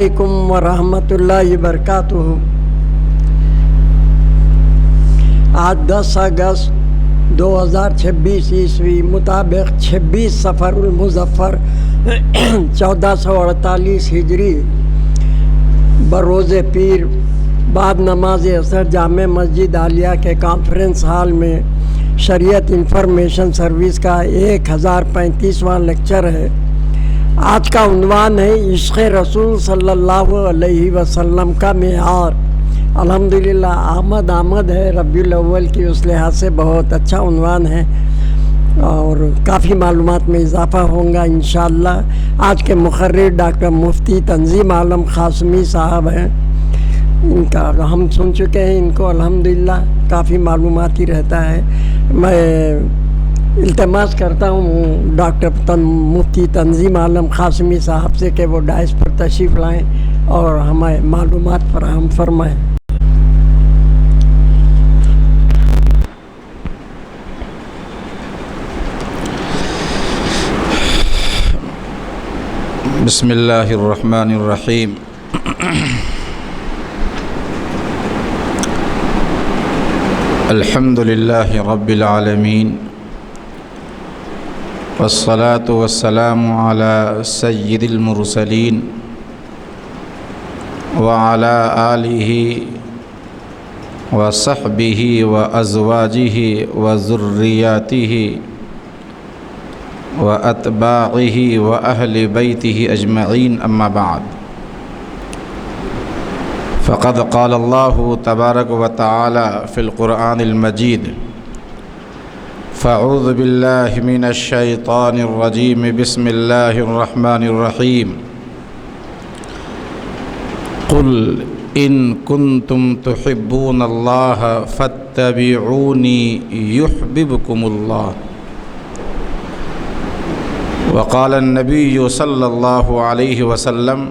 علیکم ورحمۃ اللہ وبرکاتہ۔ آج 10 اگست 2026 عیسوی مطابق 26 صفر المظفر 1448 ہجری بروز پیر بعد نماز عصر جامع مسجد عالیہ کے کانفرنس ہال میں شریعت انفارمیشن سروس کا 1035واں لیکچر ہے۔ آج کا عنوان ہے عشق رسول صلی اللہ علیہ وسلم کا معیار۔ الحمدللہ آمد ہے ربیع الاول کی، اس لحاظ سے بہت اچھا عنوان ہے اور کافی معلومات میں اضافہ ہوگا انشاءاللہ۔ آج کے مقرر ڈاکٹر مفتی تنظیم عالم قاسمی صاحب ہیں، ان کا ہم سن چکے ہیں، ان کو الحمدللہ کافی معلوماتی رہتا ہے۔ میں التماس کرتا ہوں ڈاکٹر مفتی تنظیم عالم قاسمی صاحب سے کہ وہ ڈائس پر تشریف لائیں اور ہمیں معلومات فراہم فرمائیں۔ بسم اللہ الرحمن الرحیم۔ الحمد للہ رب العالمین، والصلاة والسلام علی سید المرسلین وعلی آلہ وصحبہ وازواجہ وذریاتہ واتباعہ واہل بیتہ اجمعین، اما بعد، فقد قال اللہ تبارک وتعالی فی القرآن المجید: فاعوذ باللہ من الشیطان الرجیم، بسم اللہ الرحمن الرحیم۔ قل ان کنتم تحبون اللہ فاتبعونی یحببکم اللہ۔ وقال النبی صلی اللہ علیہ وسلم: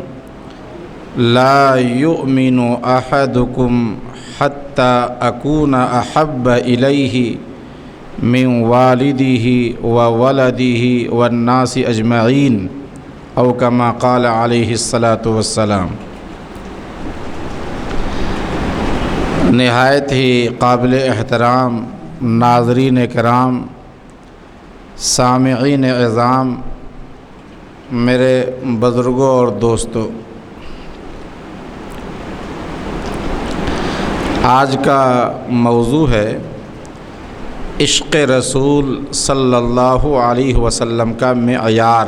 لا یؤمن احدکم حتی اکون احب الیہ من والدہ وولدہ والناس اجمعین، او کما قال علیہ الصلاۃ والسلام۔ نہایت ہی قابل احترام ناظرین کرام، سامعین اعظام، میرے بزرگوں اور دوستوں، آج کا موضوع ہے عشق رسول صلی اللہ علیہ وسلم کا معیار۔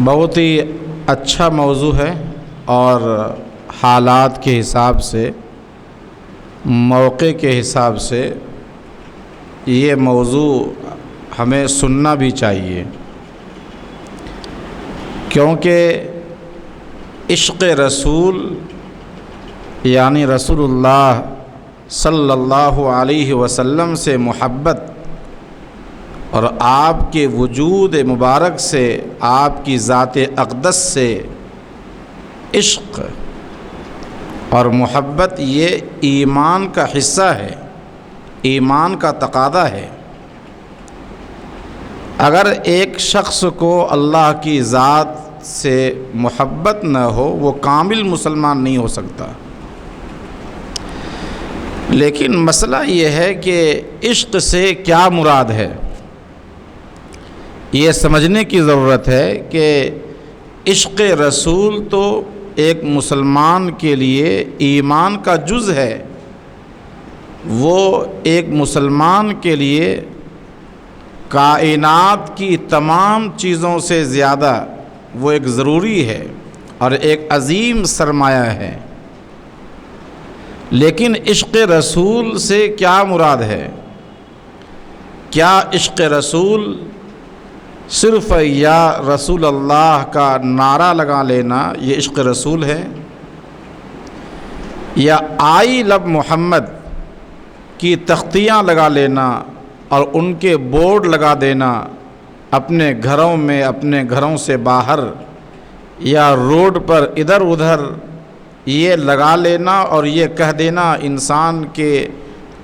بہت ہی اچھا موضوع ہے اور حالات کے حساب سے، موقع کے حساب سے یہ موضوع ہمیں سننا بھی چاہیے، کیونکہ عشق رسول یعنی رسول اللہ صلی اللہ علیہ وسلم سے محبت اور آپ کے وجود مبارک سے، آپ کی ذات اقدس سے عشق اور محبت، یہ ایمان کا حصہ ہے، ایمان کا تقاضا ہے۔ اگر ایک شخص کو اللہ کی ذات سے محبت نہ ہو، وہ کامل مسلمان نہیں ہو سکتا۔ لیکن مسئلہ یہ ہے کہ عشق سے کیا مراد ہے، یہ سمجھنے کی ضرورت ہے کہ عشق رسول تو ایک مسلمان کے لیے ایمان کا جز ہے، وہ ایک مسلمان کے لیے کائنات کی تمام چیزوں سے زیادہ وہ ایک ضروری ہے اور ایک عظیم سرمایہ ہے۔ لیکن عشق رسول سے کیا مراد ہے؟ کیا عشق رسول صرف یا رسول اللہ کا نعرہ لگا لینا یہ عشق رسول ہے، یا آئی لو محمد کی تختیاں لگا لینا اور ان کے بورڈ لگا دینا اپنے گھروں میں، اپنے گھروں سے باہر یا روڈ پر ادھر ادھر یہ لگا لینا اور یہ کہہ دینا انسان کے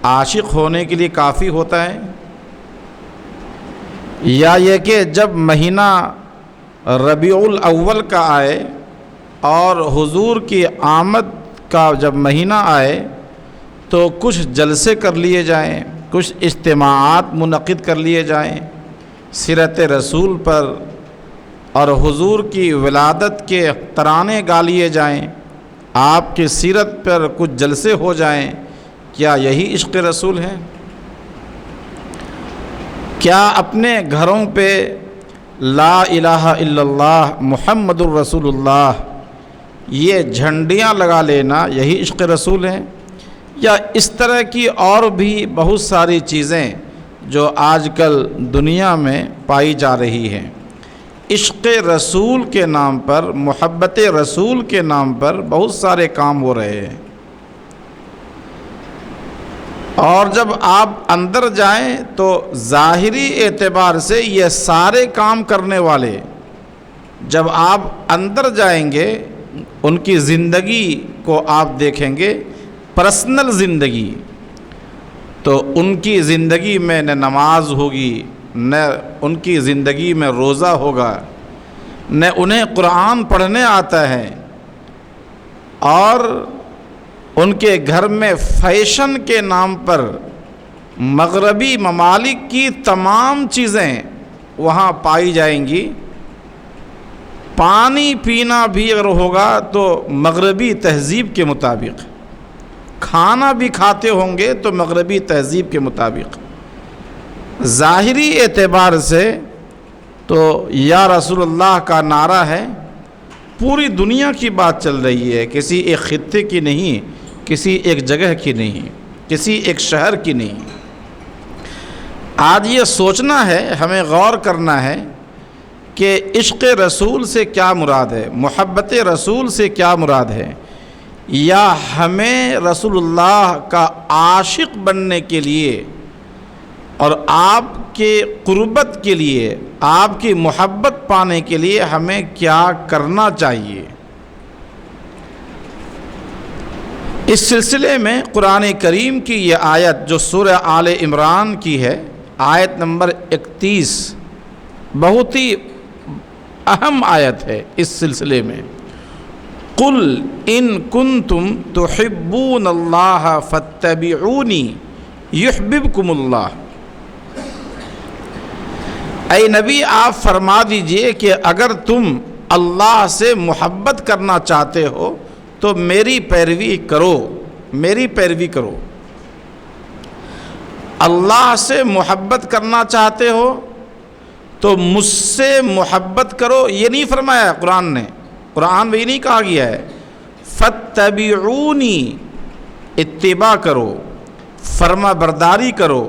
عاشق ہونے کے لیے کافی ہوتا ہے؟ یا یہ کہ جب مہینہ ربیع الاول کا آئے اور حضور کی آمد کا جب مہینہ آئے تو کچھ جلسے کر لیے جائیں، کچھ اجتماعات منعقد کر لیے جائیں سیرت رسول پر، اور حضور کی ولادت کے ترانے گا لیے جائیں، آپ کی سیرت پر کچھ جلسے ہو جائیں۔ کیا یہی عشق رسول ہے؟ کیا اپنے گھروں پہ لا الہ الا اللہ محمد الرسول اللہ یہ جھنڈیاں لگا لینا یہی عشق رسول ہے؟ یا اس طرح کی اور بھی بہت ساری چیزیں جو آج کل دنیا میں پائی جا رہی ہیں، عشق رسول کے نام پر، محبت رسول کے نام پر بہت سارے کام ہو رہے ہیں۔ اور جب آپ اندر جائیں تو ظاہری اعتبار سے یہ سارے کام کرنے والے جب آپ اندر جائیں گے ان کی زندگی کو آپ دیکھیں گے، پرسنل زندگی، تو ان کی زندگی میں نہ نماز ہوگی، نہ ان کی زندگی میں روزہ ہوگا، نہ انہیں قرآن پڑھنے آتا ہے، اور ان کے گھر میں فیشن کے نام پر مغربی ممالک کی تمام چیزیں وہاں پائی جائیں گی۔ پانی پینا بھی اگر ہوگا تو مغربی تہذیب کے مطابق، کھانا بھی کھاتے ہوں گے تو مغربی تہذیب کے مطابق۔ ظاہری اعتبار سے تو یا رسول اللہ کا نعرہ ہے، پوری دنیا کی بات چل رہی ہے، کسی ایک خطے کی نہیں، کسی ایک جگہ کی نہیں، کسی ایک شہر کی نہیں۔ آج یہ سوچنا ہے، ہمیں غور کرنا ہے کہ عشق رسول سے کیا مراد ہے، محبت رسول سے کیا مراد ہے، یا ہمیں رسول اللہ کا عاشق بننے کے لیے اور آپ کے قربت کے لیے، آپ کی محبت پانے کے لیے ہمیں کیا کرنا چاہیے۔ اس سلسلے میں قرآن کریم کی یہ آیت جو سورہ آل عمران کی ہے، آیت نمبر 31، بہت ہی اہم آیت ہے اس سلسلے میں۔ قُلْ إِن كُنتُمْ تُحِبُّونَ اللَّهَ فَاتَّبِعُونِي يُحْبِبْكُمُ اللَّهُ۔ اے نبی آپ فرما دیجئے کہ اگر تم اللہ سے محبت کرنا چاہتے ہو تو میری پیروی کرو، میری پیروی کرو۔ اللہ سے محبت کرنا چاہتے ہو تو مجھ سے محبت کرو، یہ نہیں فرمایا قرآن نے، قرآن میں یہ نہیں کہا گیا ہے۔ فَاتَّبِعُونِی، اتباع کرو، فرما برداری کرو۔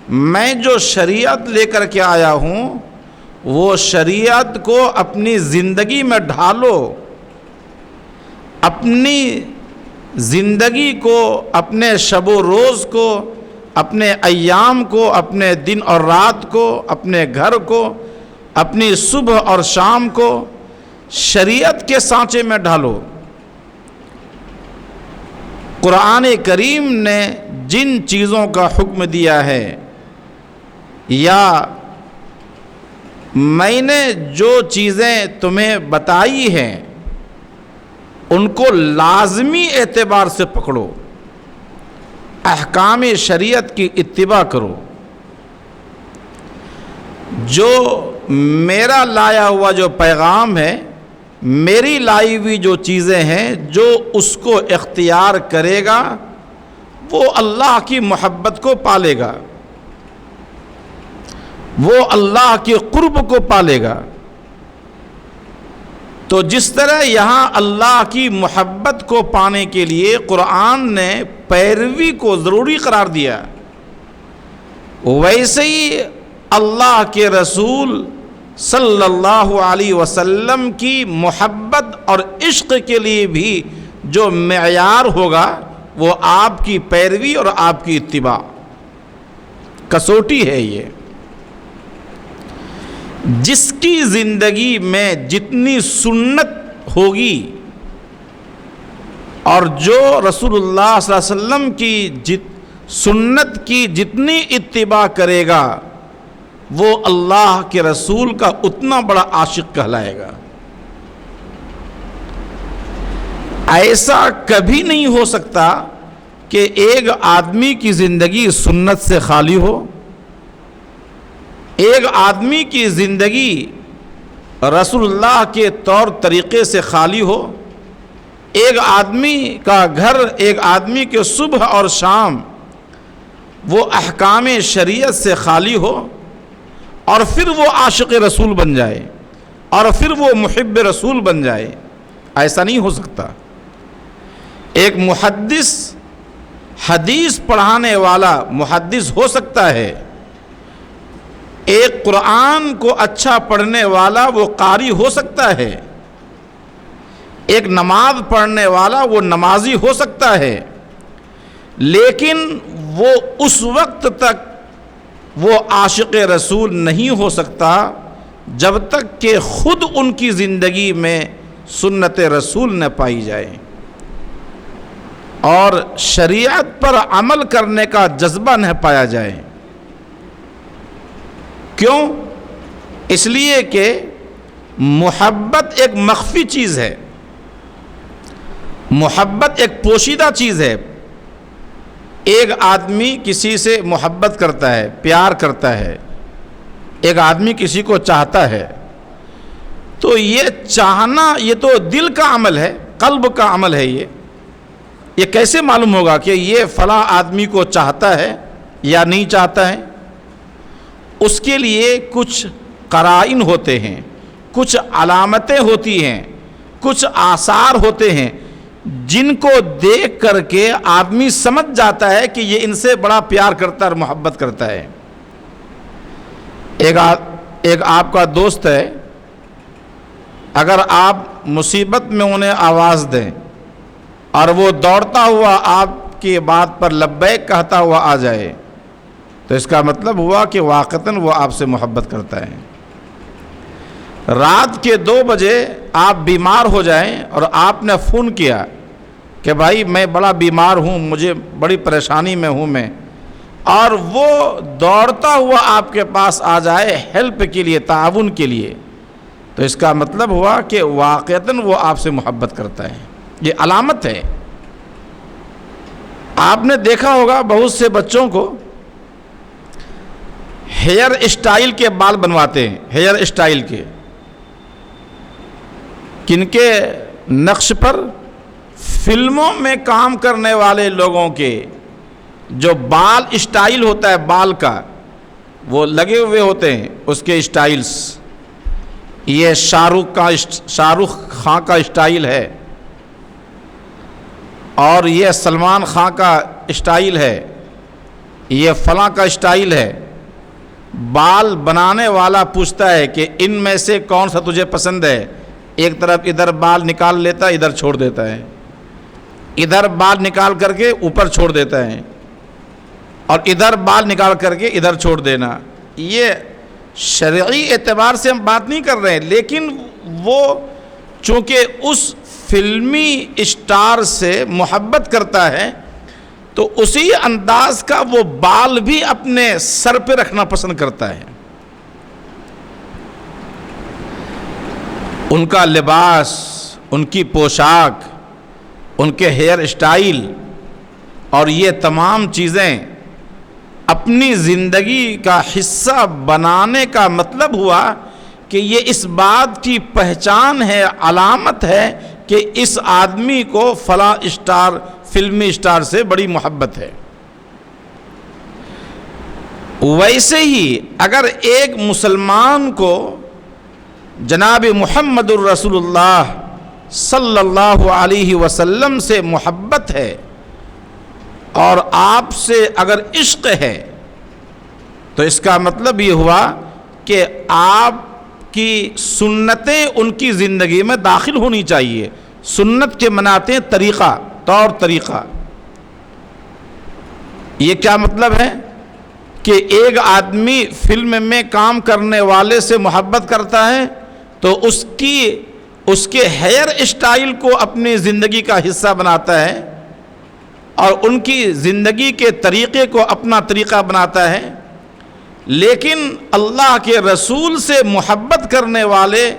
میں جو شریعت لے کر کے آیا ہوں وہ شریعت کو اپنی زندگی میں ڈھالو، اپنی زندگی کو، اپنے شب و روز کو، اپنے ایام کو، اپنے دن اور رات کو، اپنے گھر کو، اپنی صبح اور شام کو شریعت کے سانچے میں ڈھالو۔ قرآن کریم نے جن چیزوں کا حکم دیا ہے، یا میں نے جو چیزیں تمہیں بتائی ہیں ان کو لازمی اعتبار سے پکڑو، احکام شریعت کی اتباع کرو۔ جو میرا لایا ہوا جو پیغام ہے، میری لائی ہوئی جو چیزیں ہیں، جو اس کو اختیار کرے گا وہ اللہ کی محبت کو پالے گا، وہ اللہ کے قرب کو پالے گا۔ تو جس طرح یہاں اللہ کی محبت کو پانے کے لیے قرآن نے پیروی کو ضروری قرار دیا، ویسے ہی اللہ کے رسول صلی اللہ علیہ وسلم کی محبت اور عشق کے لیے بھی جو معیار ہوگا وہ آپ کی پیروی اور آپ کی اتباع، کسوٹی ہے یہ۔ جس کی زندگی میں جتنی سنت ہوگی اور جو رسول اللہ صلی اللہ علیہ وسلم کی سنت کی جتنی اتباع کرے گا وہ اللہ کے رسول کا اتنا بڑا عاشق کہلائے گا۔ ایسا کبھی نہیں ہو سکتا کہ ایک آدمی کی زندگی سنت سے خالی ہو، ایک آدمی کی زندگی رسول اللہ کے طور طریقے سے خالی ہو، ایک آدمی کا گھر، ایک آدمی کے صبح اور شام وہ احکام شریعت سے خالی ہو، اور پھر وہ عاشق رسول بن جائے، اور پھر وہ محب رسول بن جائے۔ ایسا نہیں ہو سکتا۔ ایک محدث، حدیث پڑھانے والا محدث ہو سکتا ہے، ایک قرآن کو اچھا پڑھنے والا وہ قاری ہو سکتا ہے، ایک نماز پڑھنے والا وہ نمازی ہو سکتا ہے، لیکن وہ اس وقت تک وہ عاشق رسول نہیں ہو سکتا جب تک کہ خود ان کی زندگی میں سنت رسول نہ پائی جائے اور شریعت پر عمل کرنے کا جذبہ نہ پایا جائے۔ کیوں؟ اس لیے کہ محبت ایک مخفی چیز ہے، محبت ایک پوشیدہ چیز ہے۔ ایک آدمی کسی سے محبت کرتا ہے، پیار کرتا ہے، ایک آدمی کسی کو چاہتا ہے، تو یہ چاہنا یہ تو دل کا عمل ہے، قلب کا عمل ہے۔ یہ کیسے معلوم ہوگا کہ یہ فلاں آدمی کو چاہتا ہے یا نہیں چاہتا ہے؟ اس کے لیے کچھ قرائن ہوتے ہیں، کچھ علامتیں ہوتی ہیں، کچھ آثار ہوتے ہیں جن کو دیکھ کر کے آدمی سمجھ جاتا ہے کہ یہ ان سے بڑا پیار کرتا ہے اور محبت کرتا ہے۔ ایک آپ کا دوست ہے، اگر آپ مصیبت میں انہیں آواز دیں اور وہ دوڑتا ہوا آپ کی بات پر لبیک کہتا ہوا آ جائے تو اس کا مطلب ہوا کہ واقعتاً وہ آپ سے محبت کرتا ہے۔ رات کے 2 بجے آپ بیمار ہو جائیں اور آپ نے فون کیا کہ بھائی میں بڑا بیمار ہوں، مجھے بڑی پریشانی میں ہوں میں، اور وہ دوڑتا ہوا آپ کے پاس آ جائے ہیلپ کے لیے، تعاون کے لیے، تو اس کا مطلب ہوا کہ واقعتاً وہ آپ سے محبت کرتا ہے۔ یہ علامت ہے۔ آپ نے دیکھا ہوگا بہت سے بچوں کو ہیئر اسٹائل کے بال بنواتے ہیں، ہیئر اسٹائل کے، کن کے نقش پر؟ فلموں میں کام کرنے والے لوگوں کے جو بال اسٹائل ہوتا ہے، بال کا وہ لگے ہوئے ہوتے ہیں، اس کے اسٹائلز۔ یہ شاہ رخ خان کا اسٹائل ہے، اور یہ سلمان خان کا اسٹائل ہے، یہ فلاں کا اسٹائل ہے۔ بال بنانے والا پوچھتا ہے کہ ان میں سے کون سا تجھے پسند ہے؟ ایک طرف ادھر بال نکال لیتا ہے، ادھر چھوڑ دیتا ہے، ادھر بال نکال کر کے اوپر چھوڑ دیتا ہے، اور ادھر بال نکال کر کے ادھر چھوڑ دینا۔ یہ شرعی اعتبار سے ہم بات نہیں کر رہے ہیں، لیکن وہ چونکہ اس فلمی اسٹار سے محبت کرتا ہے تو اسی انداز کا وہ بال بھی اپنے سر پہ رکھنا پسند کرتا ہے۔ ان کا لباس، ان کی پوشاک، ان کے ہیئر اسٹائل اور یہ تمام چیزیں اپنی زندگی کا حصہ بنانے کا مطلب ہوا کہ یہ اس بات کی پہچان ہے، علامت ہے کہ اس آدمی کو فلاں اسٹار، فلمی اسٹار سے بڑی محبت ہے۔ ویسے ہی اگر ایک مسلمان کو جناب محمد الرسول اللہ صلی اللہ علیہ وسلم سے محبت ہے اور آپ سے اگر عشق ہے تو اس کا مطلب یہ ہوا کہ آپ کی سنتیں ان کی زندگی میں داخل ہونی چاہیے۔ سنت کے مناتے طریقہ، طور طریقہ۔ یہ کیا مطلب ہے کہ ایک آدمی فلم میں کام کرنے والے سے محبت کرتا ہے تو اس کے ہیئر اسٹائل کو اپنی زندگی کا حصہ بناتا ہے اور ان کی زندگی کے طریقے کو اپنا طریقہ بناتا ہے، لیکن اللہ کے رسول سے محبت کرنے والے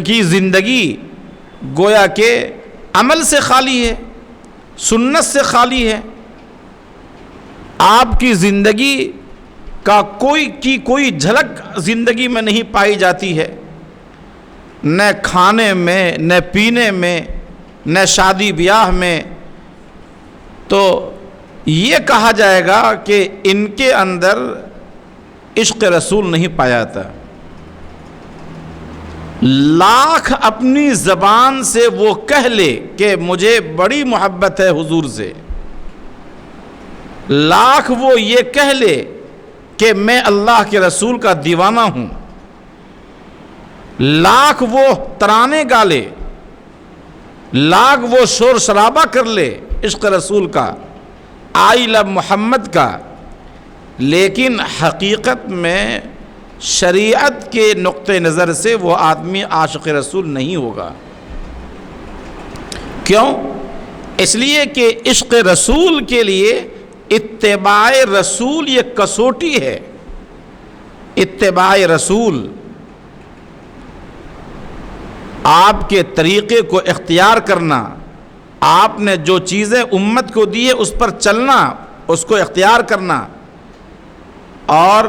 کی زندگی گویا کہ عمل سے خالی ہے، سنت سے خالی ہے. آپ کی زندگی کا کوئی جھلک زندگی میں نہیں پائی جاتی ہے، نہ کھانے میں، نہ پینے میں، نہ شادی بیاہ میں. تو یہ کہا جائے گا کہ ان کے اندر عشق رسول نہیں پایا تھا. لاکھ اپنی زبان سے وہ کہہ لے کہ مجھے بڑی محبت ہے حضور سے، لاکھ وہ یہ کہہ لے کہ میں اللہ کے رسول کا دیوانہ ہوں، لاکھ وہ ترانے گا لے، لاکھ وہ شور شرابہ کر لے عشق رسول کا، آئی لو محمد کا، لیکن حقیقت میں شریعت کے نقطہ نظر سے وہ آدمی عاشق رسول نہیں ہوگا. کیوں؟ اس لیے کہ عشق رسول کے لیے اتباع رسول یہ کسوٹی ہے. اتباع رسول، آپ کے طریقے کو اختیار کرنا، آپ نے جو چیزیں امت کو دی ہے اس پر چلنا، اس کو اختیار کرنا. اور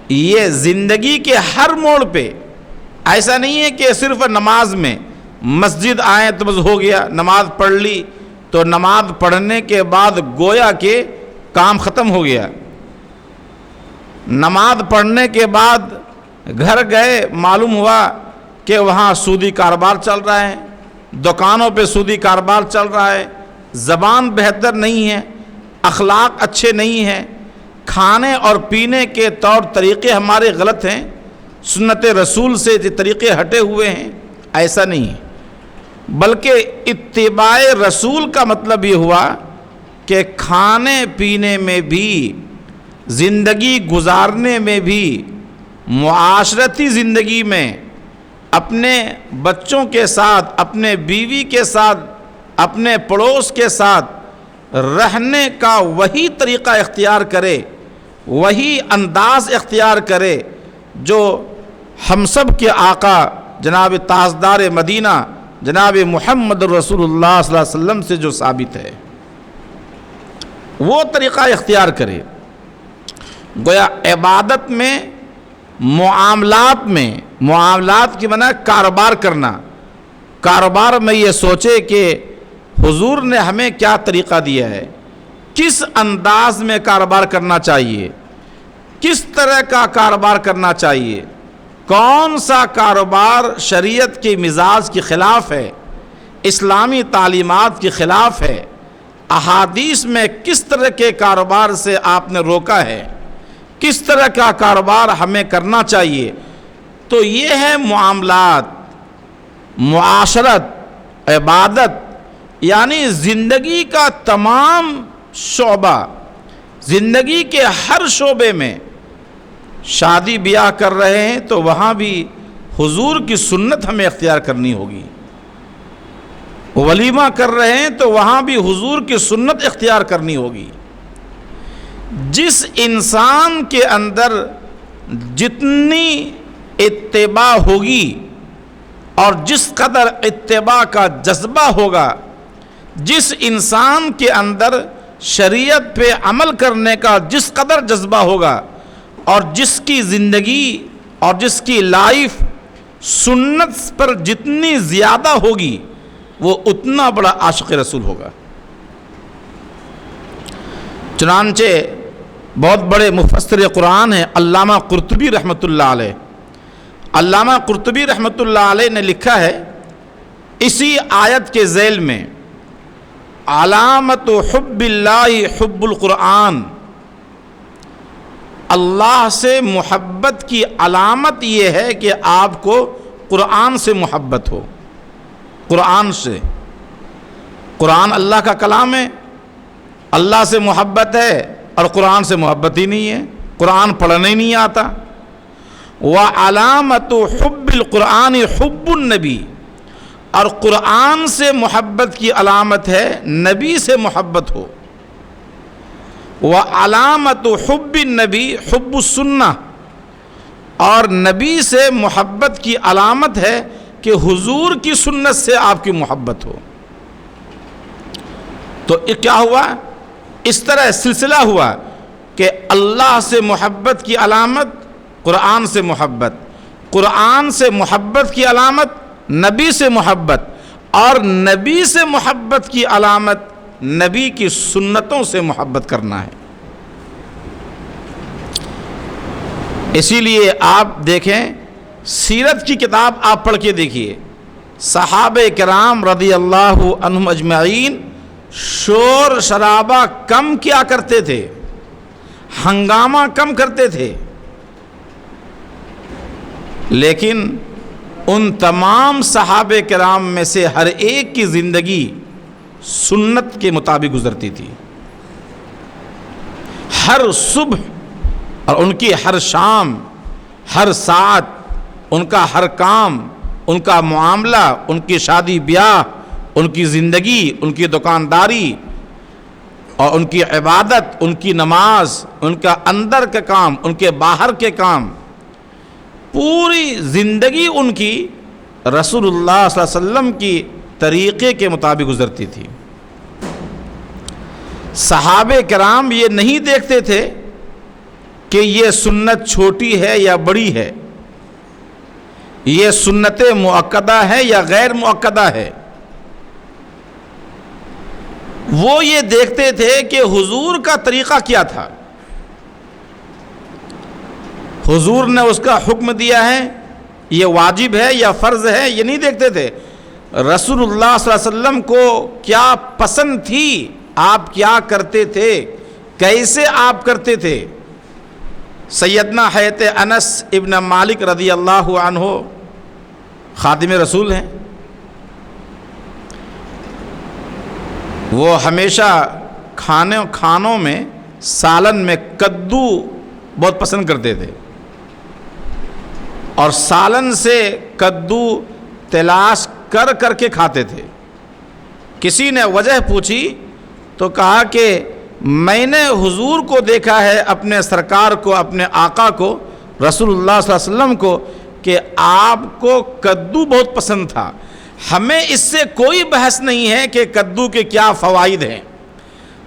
یہ زندگی کے ہر موڑ پہ ایسا نہیں ہے کہ صرف نماز میں مسجد آئیں تو بس ہو گیا، نماز پڑھ لی تو نماز پڑھنے کے بعد گویا کہ کام ختم ہو گیا. نماز پڑھنے کے بعد گھر گئے، معلوم ہوا کہ وہاں سودی کاروبار چل رہا ہے، دکانوں پہ سودی کاروبار چل رہا ہے، زبان بہتر نہیں ہے، اخلاق اچھے نہیں ہیں، کھانے اور پینے کے طور طریقے ہمارے غلط ہیں، سنت رسول سے یہ طریقے ہٹے ہوئے ہیں. ایسا نہیں ہے، بلکہ اتباع رسول کا مطلب یہ ہوا کہ کھانے پینے میں بھی، زندگی گزارنے میں بھی، معاشرتی زندگی میں، اپنے بچوں کے ساتھ، اپنے بیوی کے ساتھ، اپنے پڑوس کے ساتھ رہنے کا وہی طریقہ اختیار کرے، وہی انداز اختیار کرے جو ہم سب کے آقا جناب تاجدار مدینہ جناب محمد رسول اللہ صلی اللہ علیہ وسلم سے جو ثابت ہے، وہ طریقہ اختیار کرے. گویا عبادت میں، معاملات کی معنی کاروبار کرنا، کاروبار میں یہ سوچے کہ حضور نے ہمیں کیا طریقہ دیا ہے، کس انداز میں کاروبار کرنا چاہیے، کس طرح کا کاروبار کرنا چاہیے، کون سا کاروبار شریعت کے مزاج کے خلاف ہے، اسلامی تعلیمات کے خلاف ہے، احادیث میں کس طرح کے کاروبار سے آپ نے روکا ہے، کس طرح کا کاروبار ہمیں کرنا چاہیے. تو یہ ہے معاملات، معاشرت، عبادت، یعنی زندگی کا تمام شعبہ، زندگی کے ہر شعبے میں. شادی بیاہ کر رہے ہیں تو وہاں بھی حضور کی سنت ہمیں اختیار کرنی ہوگی. ولیمہ کر رہے ہیں تو وہاں بھی حضور کی سنت اختیار کرنی ہوگی. جس انسان کے اندر جتنی اتباع ہوگی اور جس قدر اتباع کا جذبہ ہوگا، جس انسان کے اندر شریعت پہ عمل کرنے کا جس قدر جذبہ ہوگا، اور جس کی زندگی اور جس کی لائف سنت پر جتنی زیادہ ہوگی، وہ اتنا بڑا عاشق رسول ہوگا. چنانچہ بہت بڑے مفسر قرآن ہیں علامہ قرطبی رحمۃ اللہ علیہ. علامہ قرطبی رحمۃ اللہ علیہ نے لکھا ہے اسی آیت کے ذیل میں، علامت حب اللہ حب القرآن، اللہ سے محبت کی علامت یہ ہے کہ آپ کو قرآن سے محبت ہو. قرآن سے، قرآن اللہ کا کلام ہے، اللہ سے محبت ہے اور قرآن سے محبت ہی نہیں ہے، قرآن پڑھنے ہی نہیں آتا. وعلامت حب القرآن حب النبی، اور قرآن سے محبت کی علامت ہے نبی سے محبت ہو. وعلامت حب النبی حب السنہ، اور نبی سے محبت کی علامت ہے کہ حضور کی سنت سے آپ کی محبت ہو۔ تو کیا ہوا؟ اس طرح سلسلہ ہوا کہ اللہ سے محبت کی علامت قرآن سے محبت، قرآن سے محبت کی علامت نبی سے محبت، اور نبی سے محبت کی علامت نبی کی سنتوں سے محبت کرنا ہے۔ اسی لیے آپ دیکھیں، سیرت کی کتاب آپ پڑھ کے دیکھیے، صحابہ کرام رضی اللہ عنہم اجمعین شور شرابہ کم کیا کرتے تھے، ہنگامہ کم کرتے تھے، لیکن ان تمام صحابہ کرام میں سے ہر ایک کی زندگی سنت کے مطابق گزرتی تھی۔ ہر صبح اور ان کی ہر شام، ہر ساعت، ان کا ہر کام، ان کا معاملہ، ان کی شادی بیاہ، ان کی زندگی، ان کی دکانداری اور ان کی عبادت، ان کی نماز، ان کا اندر کے کام، ان کے باہر کے کام، پوری زندگی ان کی رسول اللہ صلی اللہ علیہ وسلم کی طریقے کے مطابق گزرتی تھی۔ صحابہ کرام یہ نہیں دیکھتے تھے کہ یہ سنت چھوٹی ہے یا بڑی ہے، یہ سنت مؤکدہ ہے یا غیر مؤکدہ ہے، وہ یہ دیکھتے تھے کہ حضور کا طریقہ کیا تھا، حضور نے اس کا حکم دیا ہے، یہ واجب ہے یا فرض ہے، یہ نہیں دیکھتے تھے۔ رسول اللہ صلی اللہ علیہ وسلم کو کیا پسند تھی، آپ کیا کرتے تھے، کیسے آپ کرتے تھے۔ سیدنا حضرت انس ابن مالک رضی اللہ عنہ خادم رسول ہیں، وہ ہمیشہ کھانوں میں سالن میں کدو بہت پسند کرتے تھے، اور سالن سے کدو تلاش کر کر کے کھاتے تھے۔ کسی نے وجہ پوچھی تو کہا کہ میں نے حضور کو دیکھا ہے، اپنے سرکار کو، اپنے آقا کو، رسول اللہ صلی اللہ علیہ وسلم کو، کہ آپ کو کدو بہت پسند تھا۔ ہمیں اس سے کوئی بحث نہیں ہے کہ کدو کے کیا فوائد ہیں،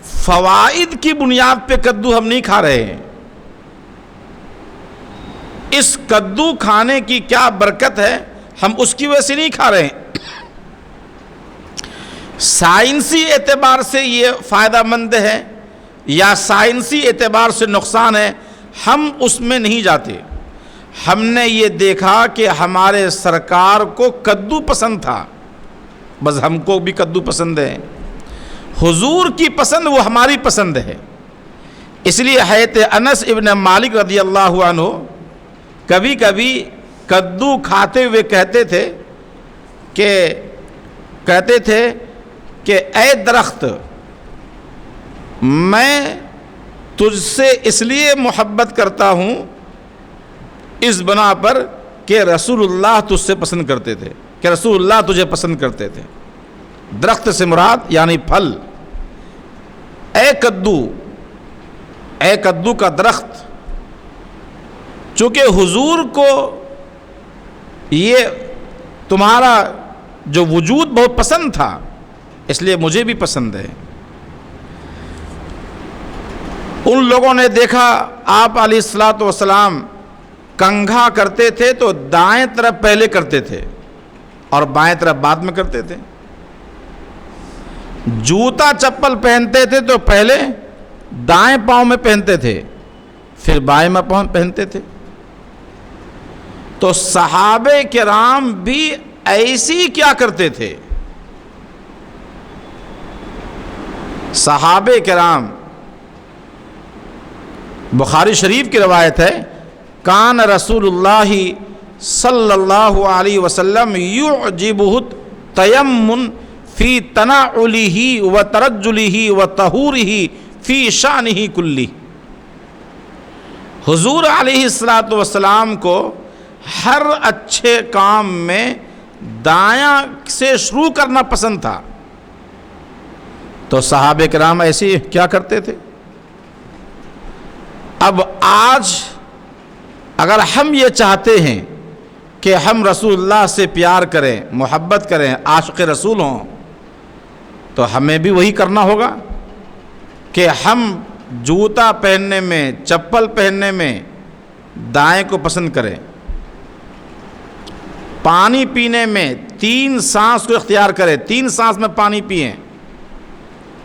فوائد کی بنیاد پہ کدو ہم نہیں کھا رہے ہیں، اس کدو کھانے کی کیا برکت ہے ہم اس کی وجہ سے نہیں کھا رہے ہیں۔ سائنسی اعتبار سے یہ فائدہ مند ہے یا سائنسی اعتبار سے نقصان ہے، ہم اس میں نہیں جاتے۔ ہم نے یہ دیکھا کہ ہمارے سرکار کو کدو پسند تھا، بس ہم کو بھی کدو پسند ہے، حضور کی پسند وہ ہماری پسند ہے۔ اس لیے حضرت انس ابن مالک رضی اللہ عنہ کبھی کبھی کدو کھاتے ہوئے کہتے تھے کہ اے درخت، میں تجھ سے اس لیے محبت کرتا ہوں اس بنا پر کہ رسول اللہ تجھ سے پسند کرتے تھے، کہ رسول اللہ تجھے پسند کرتے تھے۔ درخت سے مراد یعنی پھل۔ اے کدو کا درخت، چونکہ حضور کو یہ تمہارا جو وجود بہت پسند تھا، اس لیے مجھے بھی پسند ہے۔ ان لوگوں نے دیکھا آپ علیہ الصلوۃ والسلام کنگھا کرتے تھے تو دائیں طرف پہلے کرتے تھے اور بائیں طرف بعد میں کرتے تھے، جوتا چپل پہنتے تھے تو پہلے دائیں پاؤں میں پہنتے تھے پھر بائیں میں پہنتے تھے۔ تو صحابہ کرام بھی ایسی کیا کرتے تھے؟ صحابہ کرام، بخاری شریف کی روایت ہے، کان رسول اللہ صلی اللہ علیہ وسلم یعجبہ التیمم فی تنعلہ و ترجلہ و طہورہ فی شأنہ کلہ۔ حضور علیہ الصلوۃ والسلام کو ہر اچھے کام میں دایاں سے شروع کرنا پسند تھا، تو صحابہ کرام ایسے کیا کرتے تھے؟ اب آج اگر ہم یہ چاہتے ہیں کہ ہم رسول اللہ سے پیار کریں، محبت کریں، عاشق رسول ہوں، تو ہمیں بھی وہی کرنا ہوگا کہ ہم جوتا پہننے میں، چپل پہننے میں دائیں کو پسند کریں، پانی پینے میں 3 سانس کو اختیار کریں، 3 سانس میں پانی پئیں،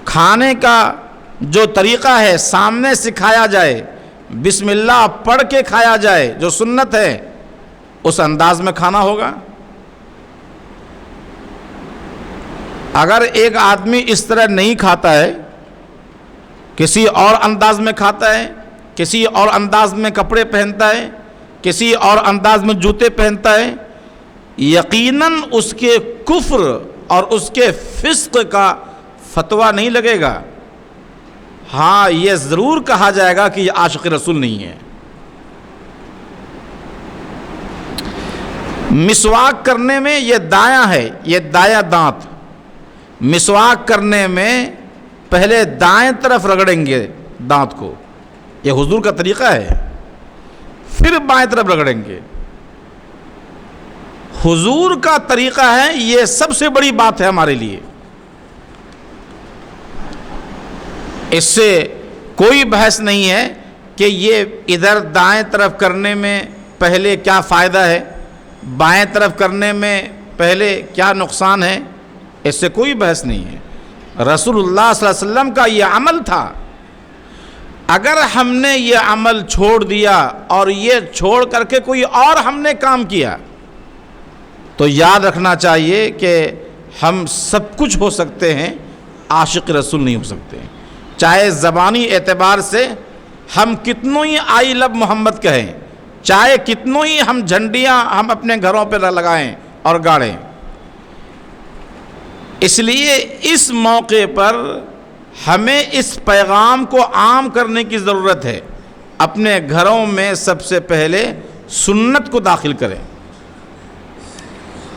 کھانے کا جو طریقہ ہے سامنے سکھایا جائے، بسم اللہ پڑھ کے کھایا جائے، جو سنت ہے اس انداز میں کھانا ہوگا۔ اگر ایک آدمی اس طرح نہیں کھاتا ہے، کسی اور انداز میں کھاتا ہے، کسی اور انداز میں کپڑے پہنتا ہے، کسی اور انداز میں جوتے پہنتا ہے، یقیناً اس کے کفر اور اس کے فسق کا فتویٰ نہیں لگے گا۔ ہاں یہ ضرور کہا جائے گا کہ یہ عاشق رسول نہیں ہے۔ مسواک کرنے میں یہ دایاں ہے، یہ دایاں دانت، مسواک کرنے میں پہلے دائیں طرف رگڑیں گے دانت کو، یہ حضور کا طریقہ ہے، پھر بائیں طرف رگڑیں گے۔ حضور کا طریقہ ہے، یہ سب سے بڑی بات ہے ہمارے لیے۔ اس سے کوئی بحث نہیں ہے کہ یہ ادھر دائیں طرف کرنے میں پہلے کیا فائدہ ہے، بائیں طرف کرنے میں پہلے کیا نقصان ہے، اس سے کوئی بحث نہیں ہے۔ رسول اللہ صلی اللہ علیہ وسلم کا یہ عمل تھا۔ اگر ہم نے یہ عمل چھوڑ دیا اور یہ چھوڑ کر کے کوئی اور ہم نے کام کیا تو یاد رکھنا چاہیے کہ ہم سب کچھ ہو سکتے ہیں، عاشق رسول نہیں ہو سکتے۔ چاہے زبانی اعتبار سے ہم کتنوں ہی آئی لو محمد کہیں، چاہے کتنوں ہی ہم جھنڈیاں ہم اپنے گھروں پہ لگائیں اور گاڑیں۔ اس لیے اس موقع پر ہمیں اس پیغام کو عام کرنے کی ضرورت ہے۔ اپنے گھروں میں سب سے پہلے سنت کو داخل کریں،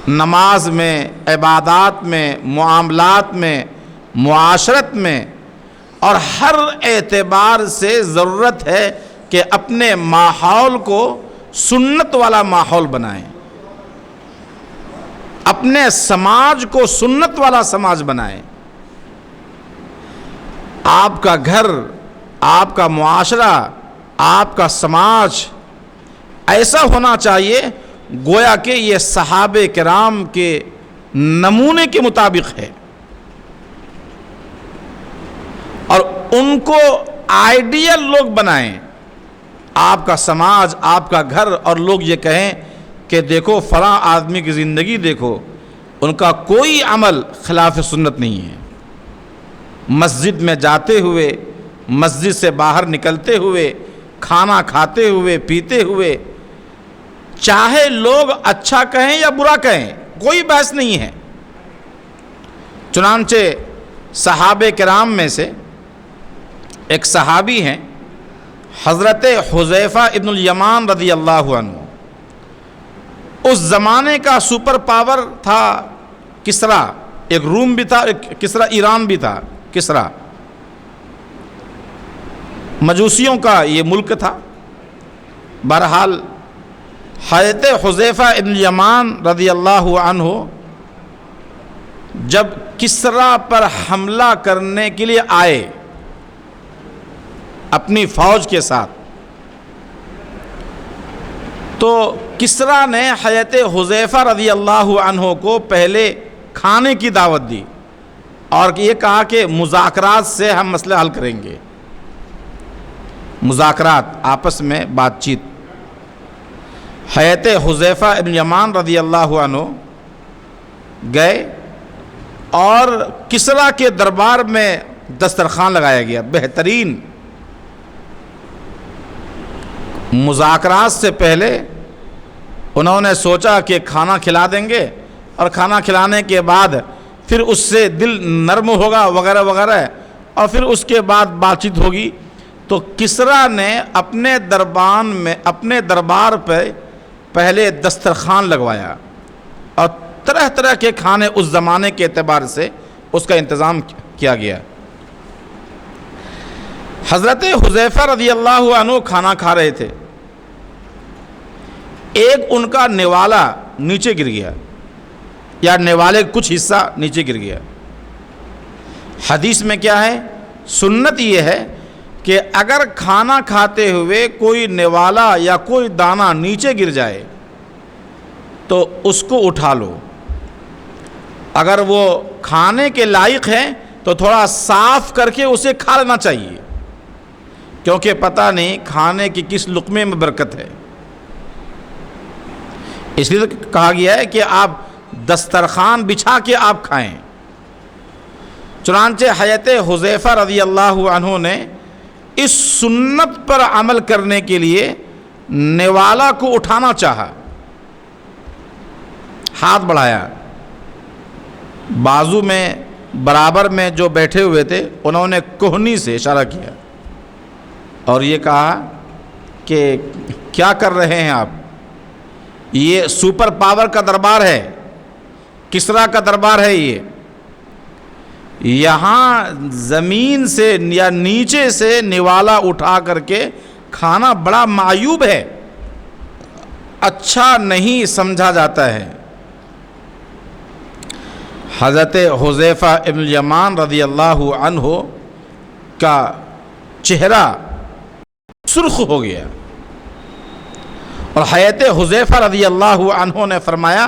نماز میں، عبادات میں، معاملات میں، معاشرت میں، اور ہر اعتبار سے ضرورت ہے کہ اپنے ماحول کو سنت والا ماحول بنائیں، اپنے سماج کو سنت والا سماج بنائیں۔ آپ کا گھر، آپ کا معاشرہ، آپ کا سماج ایسا ہونا چاہیے گویا کہ یہ صحابہ کرام کے نمونے کے مطابق ہے، اور ان کو آئیڈیل لوگ بنائیں۔ آپ کا سماج، آپ کا گھر، اور لوگ یہ کہیں کہ دیکھو فلاں آدمی کی زندگی دیکھو، ان کا کوئی عمل خلاف سنت نہیں ہے۔ مسجد میں جاتے ہوئے، مسجد سے باہر نکلتے ہوئے، کھانا کھاتے ہوئے، پیتے ہوئے، چاہے لوگ اچھا کہیں یا برا کہیں، کوئی بحث نہیں ہے۔ چنانچہ صحابہ کرام میں سے ایک صحابی ہیں حضرت حذیفہ ابن الیمان رضی اللہ عنہ۔ اس زمانے کا سپر پاور تھا کسرا، ایک روم بھی تھا، ایک کسرا ایران بھی تھا، کسرا مجوسیوں کا یہ ملک تھا۔ بہرحال حضرت حذیفہ ابن الیمان رضی اللہ عنہ جب کسرا پر حملہ کرنے کے لیے آئے اپنی فوج کے ساتھ، تو کسرا نے حضرت حذیفہ رضی اللہ عنہ کو پہلے کھانے کی دعوت دی اور یہ کہا کہ مذاکرات سے ہم مسئلہ حل کریں گے، مذاکرات، آپس میں بات چیت۔ حضرت حذیفہ ابن الیمان رضی اللہ عنہ گئے اور کسرا کے دربار میں دسترخوان لگایا گیا، بہترین۔ مذاکرات سے پہلے انہوں نے سوچا کہ کھانا کھلا دیں گے، اور کھانا کھلانے کے بعد پھر اس سے دل نرم ہوگا وغیرہ وغیرہ، اور پھر اس کے بعد بات چیت ہوگی۔ تو کسرا نے اپنے دربار پہ پہلے دسترخوان لگوایا، اور طرح طرح کے کھانے اس زمانے کے اعتبار سے اس کا انتظام کیا گیا۔ حضرت حذیفہ رضی اللہ عنہ کھانا کھا رہے تھے، ایک ان کا نوالا نیچے گر گیا، یا نوالے کچھ حصہ نیچے گر گیا۔ حدیث میں کیا ہے؟ سنت یہ ہے کہ اگر کھانا کھاتے ہوئے کوئی نوالا یا کوئی دانہ نیچے گر جائے تو اس کو اٹھا لو، اگر وہ کھانے کے لائق ہے تو تھوڑا صاف کر کے اسے کھا لینا چاہیے، کیونکہ پتہ نہیں کھانے کی کس لقمے میں برکت ہے۔ اس لیے تو کہا گیا ہے کہ آپ دسترخوان بچھا کے آپ کھائیں۔ چنانچہ حضرت حذیفہ رضی اللہ عنہ نے اس سنت پر عمل کرنے کے لیے نوالا کو اٹھانا چاہا، ہاتھ بڑھایا، بازو میں برابر میں جو بیٹھے ہوئے تھے انہوں نے کوہنی سے اشارہ کیا اور یہ کہا کہ کیا کر رہے ہیں آپ؟ یہ سپر پاور کا دربار ہے، کسریٰ کا دربار ہے، یہاں زمین سے یا نیچے سے نوالا اٹھا کر کے کھانا بڑا معیوب ہے، اچھا نہیں سمجھا جاتا ہے۔ حضرت حذیفہ ابن الیمان رضی اللہ عنہ کا چہرہ سرخ ہو گیا اور حضرت حذیفہ رضی اللہ عنہ نے فرمایا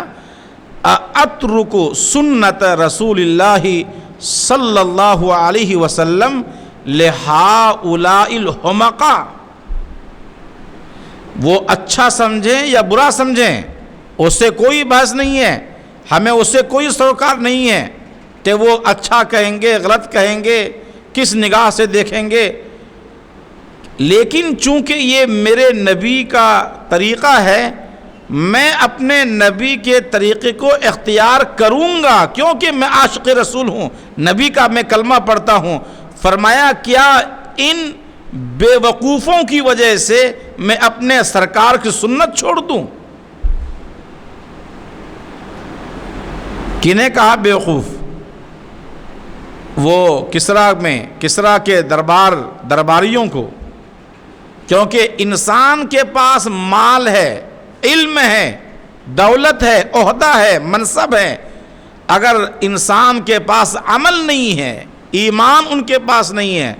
اترک سنت رسول اللہ صلی اللہ علیہ وسلم لہؤلاء الحمقاء، وہ اچھا سمجھیں یا برا سمجھیں اس سے کوئی بحث نہیں ہے، ہمیں اس سے کوئی سروکار نہیں ہے کہ وہ اچھا کہیں گے غلط کہیں گے کس نگاہ سے دیکھیں گے، لیکن چونکہ یہ میرے نبی کا طریقہ ہے میں اپنے نبی کے طریقے کو اختیار کروں گا، کیونکہ میں عاشق رسول ہوں، نبی کا میں کلمہ پڑھتا ہوں۔ فرمایا کیا ان بے وقوفوں کی وجہ سے میں اپنے سرکار کی سنت چھوڑ دوں؟ کنہیں کہا بے وقوف؟ وہ کسریٰ کے درباریوں کو، کیونکہ انسان کے پاس مال ہے، علم ہے، دولت ہے، عہدہ ہے، منصب ہے، اگر انسان کے پاس عمل نہیں ہے، ایمان ان کے پاس نہیں ہے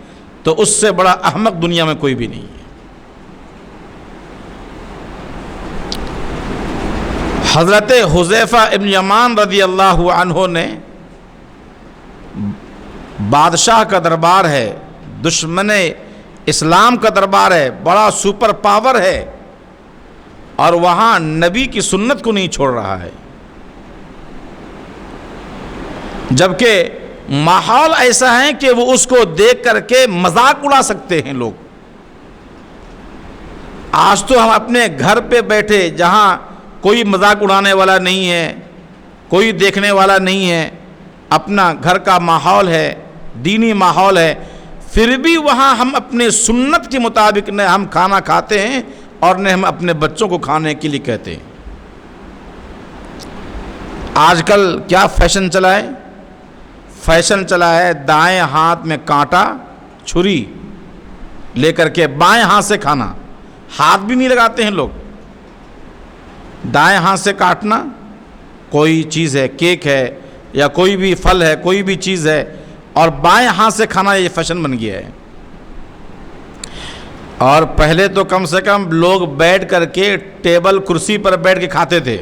تو اس سے بڑا احمق دنیا میں کوئی بھی نہیں ہے۔ حضرت حذیفہ ابن یمان رضی اللہ عنہ نے بادشاہ کا دربار ہے، دشمن اسلام کا دربار ہے، بڑا سپر پاور ہے، اور وہاں نبی کی سنت کو نہیں چھوڑ رہا ہے، جبکہ ماحول ایسا ہے کہ وہ اس کو دیکھ کر کے مذاق اڑا سکتے ہیں لوگ۔ آج تو ہم اپنے گھر پہ بیٹھے جہاں کوئی مذاق اڑانے والا نہیں ہے، کوئی دیکھنے والا نہیں ہے، اپنا گھر کا ماحول ہے، دینی ماحول ہے، پھر بھی وہاں ہم اپنے سنت کے مطابق نہ ہم کھانا کھاتے ہیں اور نہ ہم اپنے بچوں کو کھانے کے لیے کہتے ہیں۔ آج کل کیا فیشن چلا ہے؟ فیشن چلا ہے دائیں ہاتھ میں کانٹا چھری لے کر کے بائیں ہاتھ سے کھانا، ہاتھ بھی نہیں لگاتے ہیں لوگ، دائیں ہاتھ سے کاٹنا، کوئی چیز ہے، کیک ہے یا کوئی بھی پھل ہے، کوئی بھی چیز ہے، اور بائیں ہاتھ سے کھانا، یہ فیشن بن گیا ہے۔ اور پہلے تو کم سے کم لوگ بیٹھ کر کے ٹیبل کرسی پر بیٹھ کے کھاتے تھے،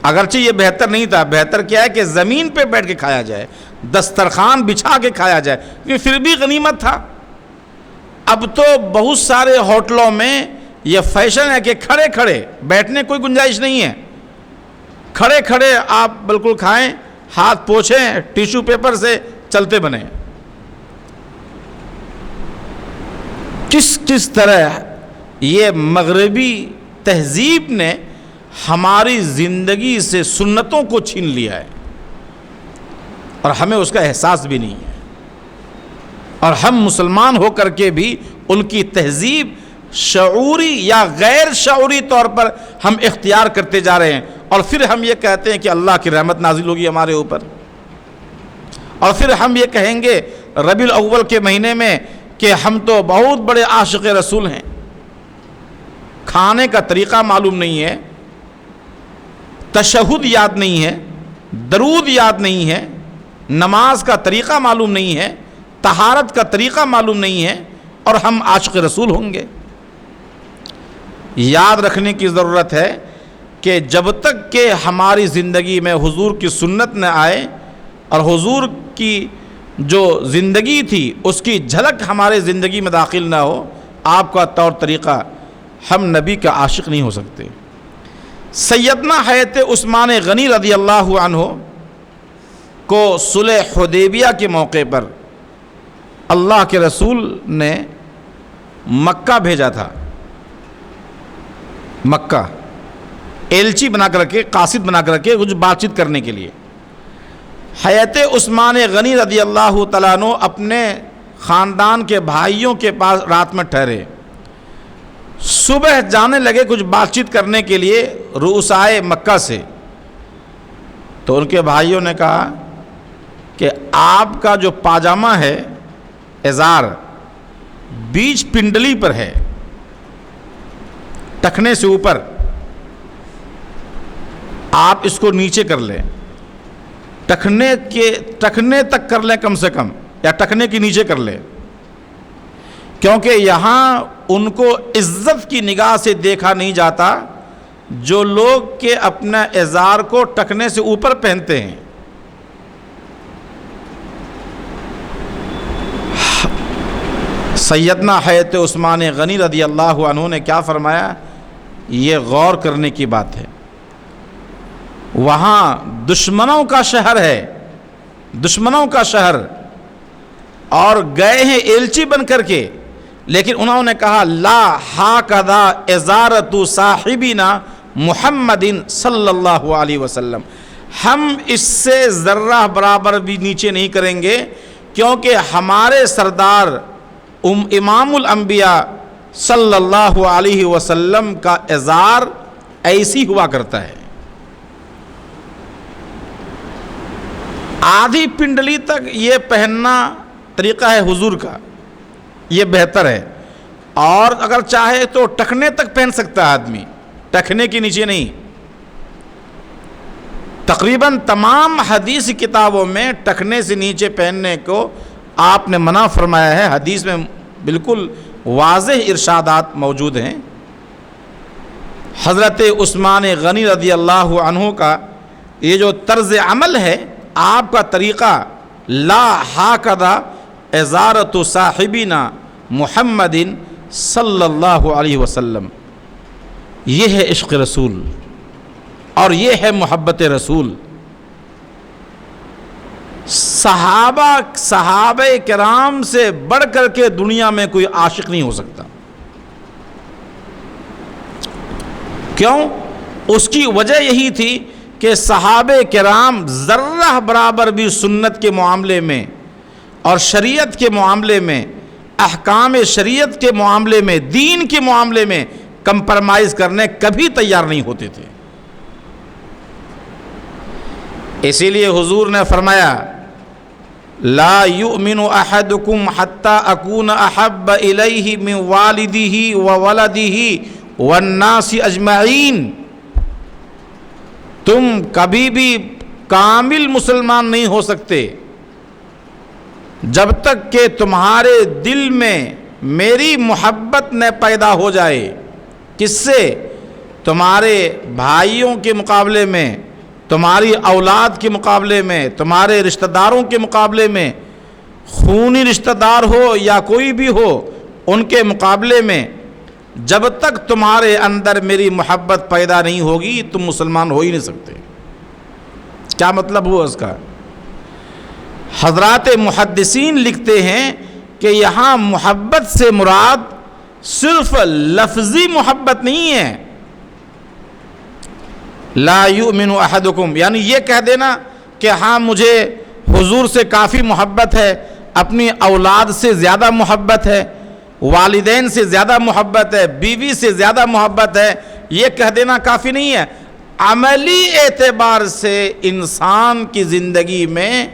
اگرچہ یہ بہتر نہیں تھا، بہتر کیا ہے کہ زمین پہ بیٹھ کے کھایا جائے، دسترخوان بچھا کے کھایا جائے، کیونکہ پھر بھی غنیمت تھا۔ اب تو بہت سارے ہوٹلوں میں یہ فیشن ہے کہ کھڑے کھڑے بیٹھنے کوئی گنجائش نہیں ہے، کھڑے کھڑے آپ بالکل کھائیں، ہاتھ پوچھیں ٹیشو پیپر سے، چلتے بنیں۔ کس طرح یہ مغربی تہذیب نے ہماری زندگی سے سنتوں کو چھین لیا ہے اور ہمیں اس کا احساس بھی نہیں ہے، اور ہم مسلمان ہو کر کے بھی ان کی تہذیب شعوری یا غیر شعوری طور پر ہم اختیار کرتے جا رہے ہیں، اور پھر ہم یہ کہتے ہیں کہ اللہ کی رحمت نازل ہوگی ہمارے اوپر، اور پھر ہم یہ کہیں گے ربیع الاول کے مہینے میں کہ ہم تو بہت بڑے عاشق رسول ہیں، کھانے کا طریقہ معلوم نہیں ہے، تشہد یاد نہیں ہے، درود یاد نہیں ہے، نماز کا طریقہ معلوم نہیں ہے، طہارت کا طریقہ معلوم نہیں ہے، اور ہم عاشق رسول ہوں گے۔ یاد رکھنے کی ضرورت ہے کہ جب تک کہ ہماری زندگی میں حضور کی سنت نہ آئے اور حضور کی جو زندگی تھی اس کی جھلک ہمارے زندگی میں داخل نہ ہو، آپ کا طور طریقہ، ہم نبی کا عاشق نہیں ہو سکتے۔ سیدنا حضرت عثمان غنی رضی اللہ عنہ کو صلح حدیبیہ کے موقع پر اللہ کے رسول نے مکہ بھیجا تھا، مکہ ایلچی بنا کر کے، قاصد بنا کر کے کچھ بات چیت کرنے کے لیے۔ حضرت عثمان غنی رضی اللہ تعالیٰ عنہ اپنے خاندان کے بھائیوں کے پاس رات میں ٹھہرے، صبح جانے لگے کچھ بات چیت کرنے کے لیے رؤسائے مکہ سے، تو ان کے بھائیوں نے کہا کہ آپ کا جو پاجامہ ہے، ازار، بیچ پنڈلی پر ہے، ٹخنے سے اوپر، آپ اس کو نیچے کر لیں، ٹخنے تک کر لیں کم سے کم، یا ٹخنے کے نیچے کر لیں، کیونکہ یہاں ان کو عزت کی نگاہ سے دیکھا نہیں جاتا جو لوگ کہ اپنا ازار کو ٹخنے سے اوپر پہنتے ہیں۔ سیدنا حضرت عثمان غنی رضی اللہ عنہ نے کیا فرمایا؟ یہ غور کرنے کی بات ہے، وہاں دشمنوں کا شہر ہے، دشمنوں کا شہر، اور گئے ہیں ایلچی بن کر کے، لیکن انہوں نے کہا لا ہاکذا ازارۃ صاحبنا محمد صلی اللہ علیہ وسلم، ہم اس سے ذرہ برابر بھی نیچے نہیں کریں گے، کیونکہ ہمارے سردار امام الانبیاء صلی اللہ علیہ وسلم کا ازار ایسی ہوا کرتا ہے، آدھی پنڈلی تک یہ پہننا طریقہ ہے حضور کا، یہ بہتر ہے، اور اگر چاہے تو ٹخنے تک پہن سکتا ہے آدمی، ٹخنے کے نیچے نہیں۔ تقریباً تمام حدیث کتابوں میں ٹخنے سے نیچے پہننے کو آپ نے منع فرمایا ہے، حدیث میں بالکل واضح ارشادات موجود ہیں۔ حضرت عثمان غنی رضی اللہ عنہ کا یہ جو طرز عمل ہے، آپ کا طریقہ، لا ہاکذا ازارۃ صاحبنا محمد صلی اللہ علیہ وسلم، یہ ہے عشق رسول اور یہ ہے محبت رسول۔ صحابہ کرام سے بڑھ کر کے دنیا میں کوئی عاشق نہیں ہو سکتا۔ کیوں؟ اس کی وجہ یہی تھی کہ صحابہ کرام ذرہ برابر بھی سنت کے معاملے میں اور شریعت کے معاملے میں، احکام شریعت کے معاملے میں، دین کے معاملے میں کمپرمائز کرنے کبھی تیار نہیں ہوتے تھے۔ اسی لیے حضور نے فرمایا لا یؤمن احدکم حتی اکون احب الیہ من والدہ وولدہ والناس اجمعین، تم کبھی بھی کامل مسلمان نہیں ہو سکتے جب تک کہ تمہارے دل میں میری محبت نہ پیدا ہو جائے۔ کس سے؟ تمہارے بھائیوں کے مقابلے میں، تمہاری اولاد کے مقابلے میں، تمہارے رشتہ داروں کے مقابلے میں، خونی رشتہ دار ہو یا کوئی بھی ہو، ان کے مقابلے میں جب تک تمہارے اندر میری محبت پیدا نہیں ہوگی تم مسلمان ہو ہی نہیں سکتے۔ کیا مطلب ہوا اس کا؟ حضرات محدثین لکھتے ہیں کہ یہاں محبت سے مراد صرف لفظی محبت نہیں ہے، لا یؤمن احدکم، یعنی یہ کہہ دینا کہ ہاں مجھے حضور سے کافی محبت ہے، اپنی اولاد سے زیادہ محبت ہے، والدین سے زیادہ محبت ہے، بیوی سے زیادہ محبت ہے، یہ کہہ دینا کافی نہیں ہے۔ عملی اعتبار سے انسان کی زندگی میں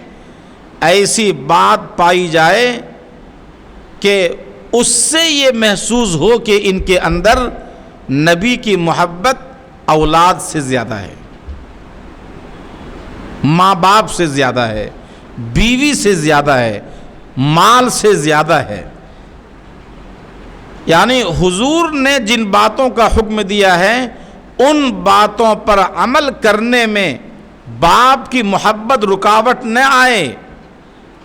ایسی بات پائی جائے کہ اس سے یہ محسوس ہو کہ ان کے اندر نبی کی محبت اولاد سے زیادہ ہے، ماں باپ سے زیادہ ہے، بیوی سے زیادہ ہے، مال سے زیادہ ہے۔ یعنی حضور نے جن باتوں کا حکم دیا ہے ان باتوں پر عمل کرنے میں باپ کی محبت رکاوٹ نہ آئے،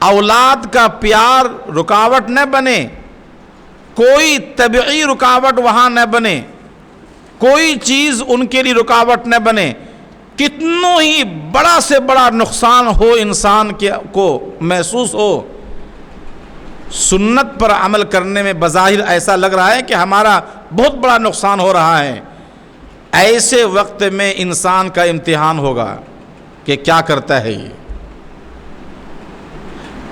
اولاد کا پیار رکاوٹ نہ بنے، کوئی طبعی رکاوٹ وہاں نہ بنے، کوئی چیز ان کے لیے رکاوٹ نہ بنے، کتنوں ہی بڑا سے بڑا نقصان ہو انسان کو محسوس ہو، سنت پر عمل کرنے میں بظاہر ایسا لگ رہا ہے کہ ہمارا بہت بڑا نقصان ہو رہا ہے، ایسے وقت میں انسان کا امتحان ہوگا کہ کیا کرتا ہے یہ۔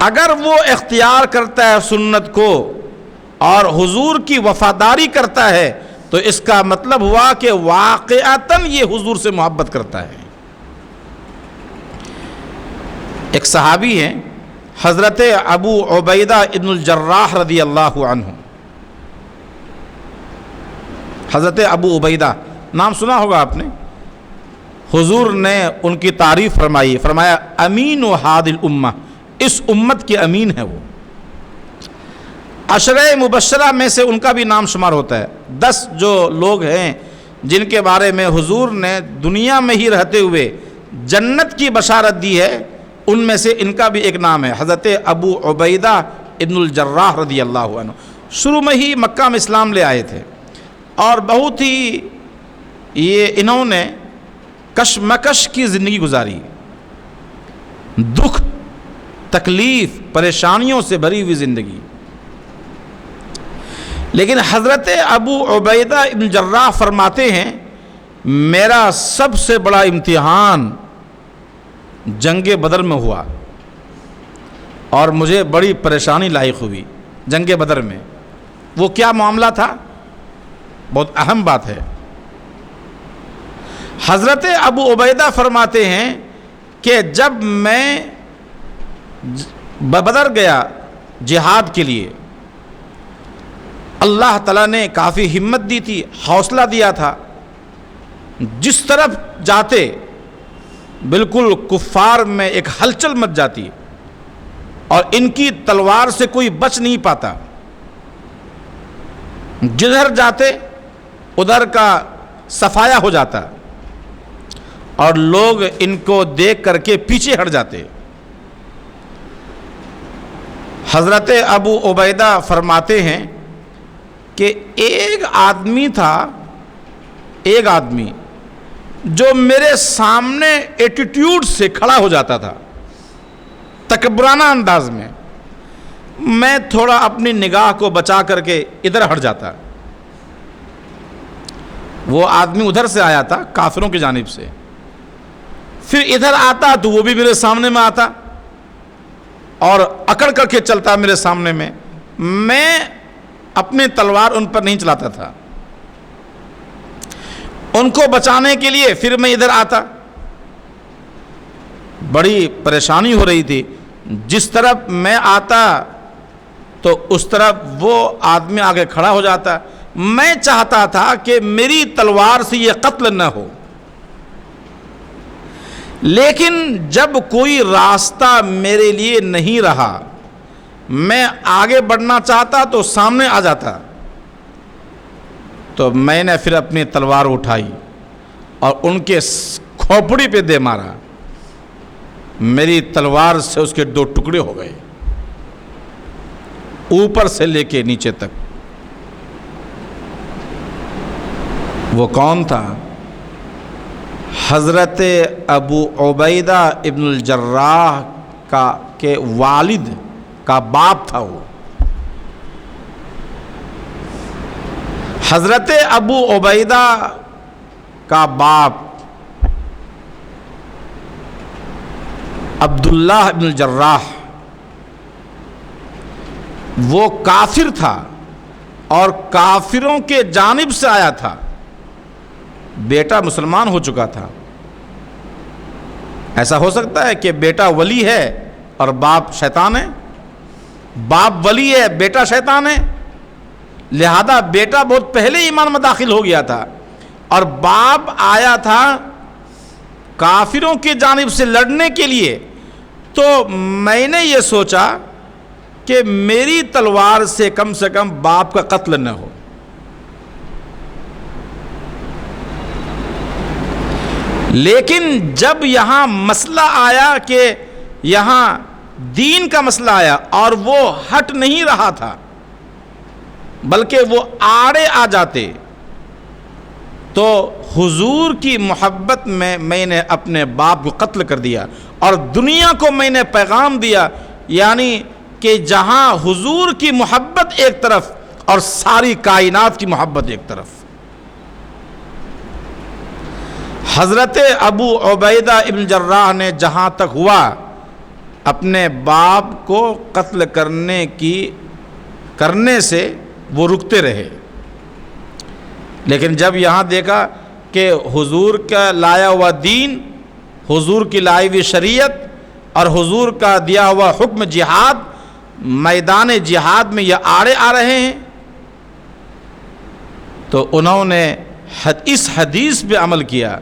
اگر وہ اختیار کرتا ہے سنت کو اور حضور کی وفاداری کرتا ہے تو اس کا مطلب ہوا کہ واقعتاً یہ حضور سے محبت کرتا ہے۔ ایک صحابی ہیں حضرت ابو عبیدہ ابن الجراح رضی اللہ عنہ، حضرت ابو عبیدہ نام سنا ہوگا آپ نے، حضور نے ان کی تعریف فرمائی، فرمایا امین و ہاد الامہ، اس امت کے امین ہے وہ۔ عشرہ مبشرہ میں سے ان کا بھی نام شمار ہوتا ہے، 10 جو لوگ ہیں جن کے بارے میں حضور نے دنیا میں ہی رہتے ہوئے جنت کی بشارت دی ہے، ان میں سے ان کا بھی ایک نام ہے، حضرت ابو عبیدہ ابن الجراح رضی اللہ عنہ۔ شروع میں ہی مکہ میں اسلام لے آئے تھے اور بہت ہی انہوں نے کشمکش کی زندگی گزاری، دکھ تکلیف پریشانیوں سے بھری ہوئی زندگی، لیکن حضرت ابو عبیدہ ابن جراح فرماتے ہیں میرا سب سے بڑا امتحان جنگ بدر میں ہوا اور مجھے بڑی پریشانی لاحق ہوئی جنگ بدر میں۔ وہ کیا معاملہ تھا؟ بہت اہم بات ہے۔ حضرت ابو عبیدہ فرماتے ہیں کہ جب میں بدر گیا جہاد کے لیے، اللہ تعالیٰ نے کافی ہمت دی تھی، حوصلہ دیا تھا، جس طرف جاتے بالکل کفار میں ایک ہلچل مچ جاتی اور ان کی تلوار سے کوئی بچ نہیں پاتا، جدھر جاتے ادھر کا صفایا ہو جاتا اور لوگ ان کو دیکھ کر کے پیچھے ہٹ جاتے۔ حضرت ابو عبیدہ فرماتے ہیں کہ ایک آدمی تھا، ایک آدمی جو میرے سامنے ایٹیٹیوڈ سے کھڑا ہو جاتا تھا تکبرانہ انداز میں، میں تھوڑا اپنی نگاہ کو بچا کر کے ادھر ہٹ جاتا۔ وہ آدمی ادھر سے آیا تھا کافروں کی جانب سے، پھر ادھر آتا تو وہ بھی میرے سامنے میں آتا اور اکڑ کر کے چلتا میرے سامنے میں، میں اپنی تلوار ان پر نہیں چلاتا تھا، ان کو بچانے کے لیے پھر میں ادھر آتا۔ بڑی پریشانی ہو رہی تھی، جس طرف میں آتا تو اس طرف وہ آدمی آگے کھڑا ہو جاتا، میں چاہتا تھا کہ میری تلوار سے یہ قتل نہ ہو، لیکن جب کوئی راستہ میرے لیے نہیں رہا، میں آگے بڑھنا چاہتا تو سامنے آ جاتا، تو میں نے پھر اپنی تلوار اٹھائی اور ان کے کھوپڑی پہ دے مارا، میری تلوار سے اس کے 2 ٹکڑے ہو گئے، اوپر سے لے کے نیچے تک۔ وہ کون تھا؟ حضرت ابو عبیدہ ابن الجراح کے والد کا باپ تھا وہ۔ حضرت ابو عبیدہ کا باپ عبداللہ ابن الجراح وہ کافر تھا اور کافروں کے جانب سے آیا تھا، بیٹا مسلمان ہو چکا تھا۔ ایسا ہو سکتا ہے کہ بیٹا ولی ہے اور باپ شیطان ہے؟ باپ ولی ہے بیٹا شیطان ہے، لہذا بیٹا بہت پہلے ایمان میں داخل ہو گیا تھا، اور باپ آیا تھا کافروں کی جانب سے لڑنے کے لیے۔ تو میں نے یہ سوچا کہ میری تلوار سے کم باپ کا قتل نہ ہو۔ لیکن جب یہاں مسئلہ آیا کہ یہاں دین کا مسئلہ آیا اور وہ ہٹ نہیں رہا تھا بلکہ وہ آڑے آ جاتے، تو حضور کی محبت میں نے اپنے باپ کو قتل کر دیا، اور دنیا کو میں نے پیغام دیا، یعنی کہ جہاں حضور کی محبت ایک طرف اور ساری کائنات کی محبت ایک طرف۔ حضرت ابو عبیدہ ابن جراح نے جہاں تک ہوا اپنے باپ کو قتل کرنے سے وہ رکتے رہے، لیکن جب یہاں دیکھا کہ حضور کا لایا ہوا دین، حضور کی لائی ہوئی شریعت اور حضور کا دیا ہوا حکم جہاد، میدان جہاد میں یہ آڑے آ رہے ہیں، تو انہوں نے اس حدیث پہ عمل کیا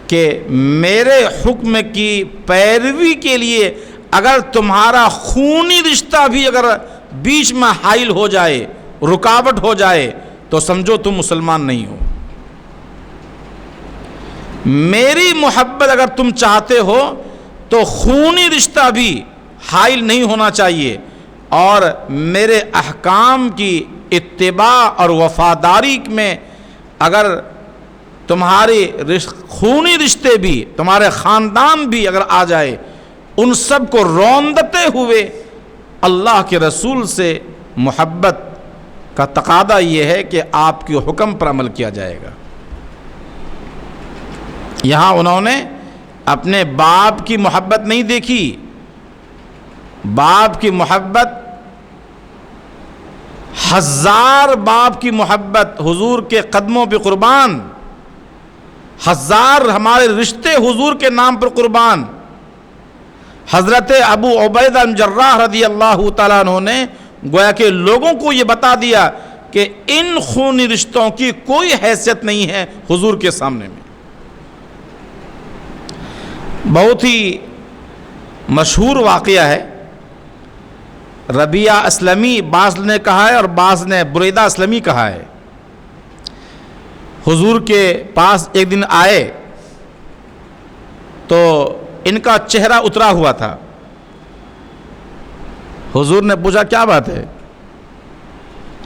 کہ میرے حکم کی پیروی کے لیے اگر تمہارا خونی رشتہ بھی اگر بیچ میں حائل ہو جائے، رکاوٹ ہو جائے، تو سمجھو تم مسلمان نہیں ہو۔ میری محبت اگر تم چاہتے ہو تو خونی رشتہ بھی حائل نہیں ہونا چاہیے، اور میرے احکام کی اتباع اور وفاداری میں اگر تمہاری خونی رشتے بھی، تمہارے خاندان بھی اگر آ جائے، ان سب کو روندتے ہوئے اللہ کے رسول سے محبت کا تقاضا یہ ہے کہ آپ کے حکم پر عمل کیا جائے گا۔ یہاں انہوں نے اپنے باپ کی محبت نہیں دیکھی، باپ کی محبت، ہزار باپ کی محبت حضور کے قدموں پہ قربان، ہزار ہمارے رشتے حضور کے نام پر قربان۔ حضرت ابو عبیدہ بن جراح رضی اللہ تعالیٰ عنہ نے گویا کہ لوگوں کو یہ بتا دیا کہ ان خونی رشتوں کی کوئی حیثیت نہیں ہے حضور کے سامنے میں۔ بہت ہی مشہور واقعہ ہے، ربیعہ اسلمی بعض نے کہا ہے اور بعض نے بریدہ اسلمی کہا ہے۔ حضور کے پاس ایک دن آئے تو ان کا چہرہ اترا ہوا تھا۔ حضور نے پوچھا کیا بات ہے؟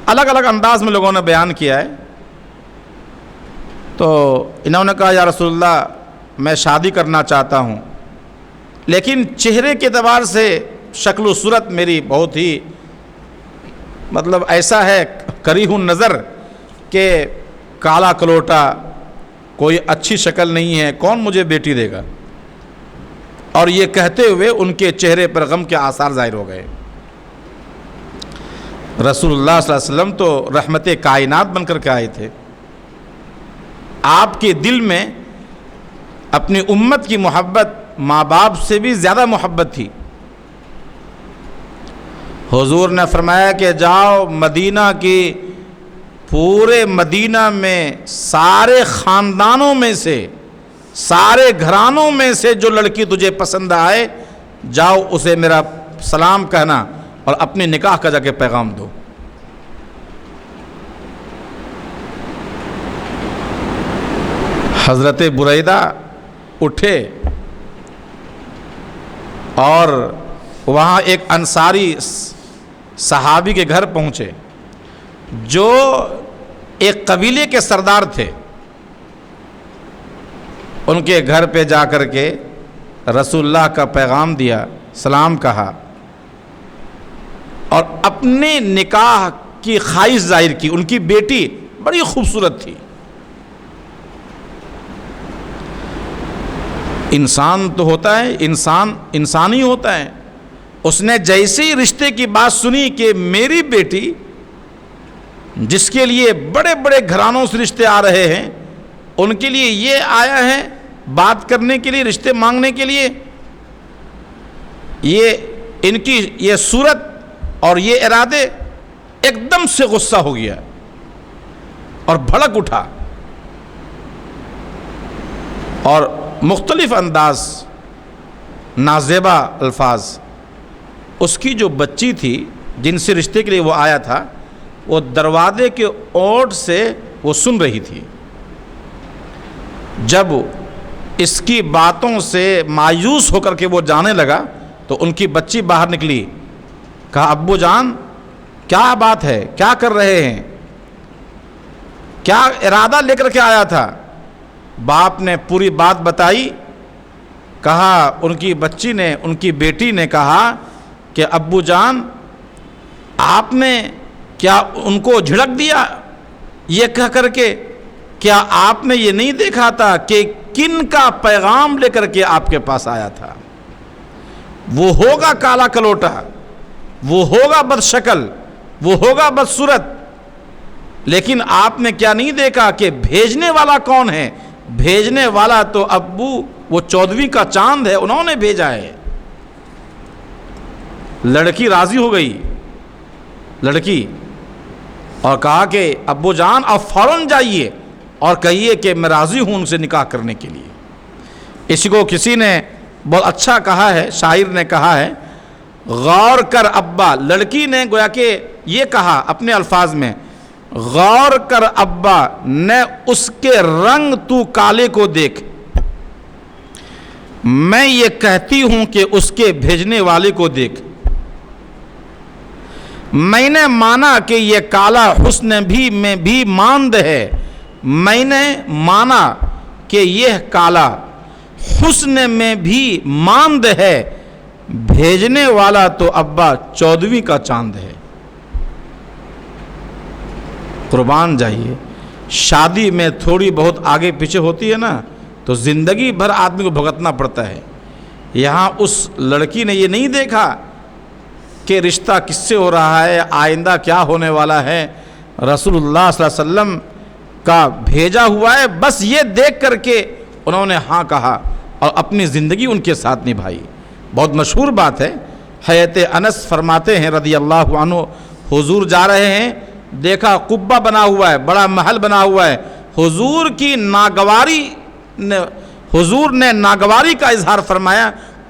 الگ الگ انداز میں لوگوں نے بیان کیا ہے، تو انہوں نے کہا یا رسول اللہ میں شادی کرنا چاہتا ہوں، لیکن چہرے کے اعتبار سے شکل و صورت میری بہت ہی ایسا ہے کریہ النظر کہ کالا کلوٹا، کوئی اچھی شکل نہیں ہے، کون مجھے بیٹی دے گا؟ اور یہ کہتے ہوئے ان کے چہرے پر غم کے آثار ظاہر ہو گئے۔ رسول اللہ صلی اللہ علیہ وسلم تو رحمت کائنات بن کر کے آئے تھے، آپ کے دل میں اپنی امت کی محبت ماں باپ سے بھی زیادہ محبت تھی۔ حضور نے فرمایا کہ جاؤ مدینہ کی، پورے مدینہ میں سارے خاندانوں میں سے، سارے گھرانوں میں سے جو لڑکی تجھے پسند آئے، جاؤ اسے میرا سلام کہنا اور اپنے نکاح کا جا کے پیغام دو۔ حضرت بریدہ اٹھے اور وہاں ایک انصاری صحابی کے گھر پہنچے جو ایک قبیلے کے سردار تھے۔ ان کے گھر پہ جا کر کے رسول اللہ کا پیغام دیا، سلام کہا اور اپنے نکاح کی خواہش ظاہر کی۔ ان کی بیٹی بڑی خوبصورت تھی۔ انسان تو ہوتا ہے، انسان ہی ہوتا ہے۔ اس نے جیسے ہی رشتے کی بات سنی کہ میری بیٹی، جس کے لیے بڑے بڑے گھرانوں سے رشتے آ رہے ہیں، ان کے لیے یہ آیا ہے بات کرنے کے لیے، رشتے مانگنے کے لیے، یہ ان کی یہ صورت اور یہ ارادے ایک دم سے غصہ ہو گیا اور بھڑک اٹھا اور مختلف انداز، نازیبا الفاظ، اس کی جو بچی تھی جن سے رشتے کے لیے وہ آیا تھا، وہ دروازے کے اوٹ سے وہ سن رہی تھی۔ جب اس کی باتوں سے مایوس ہو کر کے وہ جانے لگا تو ان کی بچی باہر نکلی، کہا ابو جان کیا بات ہے، کیا کر رہے ہیں، کیا ارادہ لے کر کے آیا تھا؟ باپ نے پوری بات بتائی۔ کہا ان کی بچی نے، ان کی بیٹی نے کہا کہ ابو جان آپ نے کیا ان کو جھڑک دیا یہ کہہ کر کے؟ کیا آپ نے یہ نہیں دیکھا تھا کہ کن کا پیغام لے کر کے آپ کے پاس آیا تھا؟ وہ ہوگا کالا کلوٹا، وہ ہوگا بد شکل، وہ ہوگا بدصورت، لیکن آپ نے کیا نہیں دیکھا کہ بھیجنے والا کون ہے؟ بھیجنے والا تو ابو وہ 14ویں کا چاند ہے، انہوں نے بھیجا ہے۔ لڑکی راضی ہو گئی، لڑکی، اور کہا کہ ابو جان آپ فوراً جائیے اور کہیے کہ میں راضی ہوں ان سے نکاح کرنے کے لیے۔ اس کو کسی نے بہت اچھا کہا ہے، شاعر نے کہا ہے، غور کر ابا، لڑکی نے گویا کہ یہ کہا اپنے الفاظ میں، غور کر ابا نے اس کے رنگ تو کالے کو دیکھ، میں یہ کہتی ہوں کہ اس کے بھیجنے والے کو دیکھ۔ میں نے مانا کہ یہ کالا حسن بھی میں بھی ماند ہے، میں نے مانا کہ یہ کالا حسن میں بھی ماند ہے، بھیجنے والا تو ابا 14ویں کا چاند ہے۔ قربان جائیے، شادی میں تھوڑی بہت آگے پیچھے ہوتی ہے نا تو زندگی بھر آدمی کو بھگتنا پڑتا ہے۔ یہاں اس لڑکی نے یہ نہیں دیکھا کہ رشتہ کس سے ہو رہا ہے، آئندہ کیا ہونے والا ہے، رسول اللہ صلی اللہ علیہ وسلم کا بھیجا ہوا ہے، بس یہ دیکھ کر کے انہوں نے ہاں کہا اور اپنی زندگی ان کے ساتھ نبھائی۔ بہت مشہور بات ہے، حضرت انس فرماتے ہیں رضی اللہ عنہ، حضور جا رہے ہیں، دیکھا قبہ بنا ہوا ہے، بڑا محل بنا ہوا ہے، حضور نے ناگواری کا اظہار فرمایا۔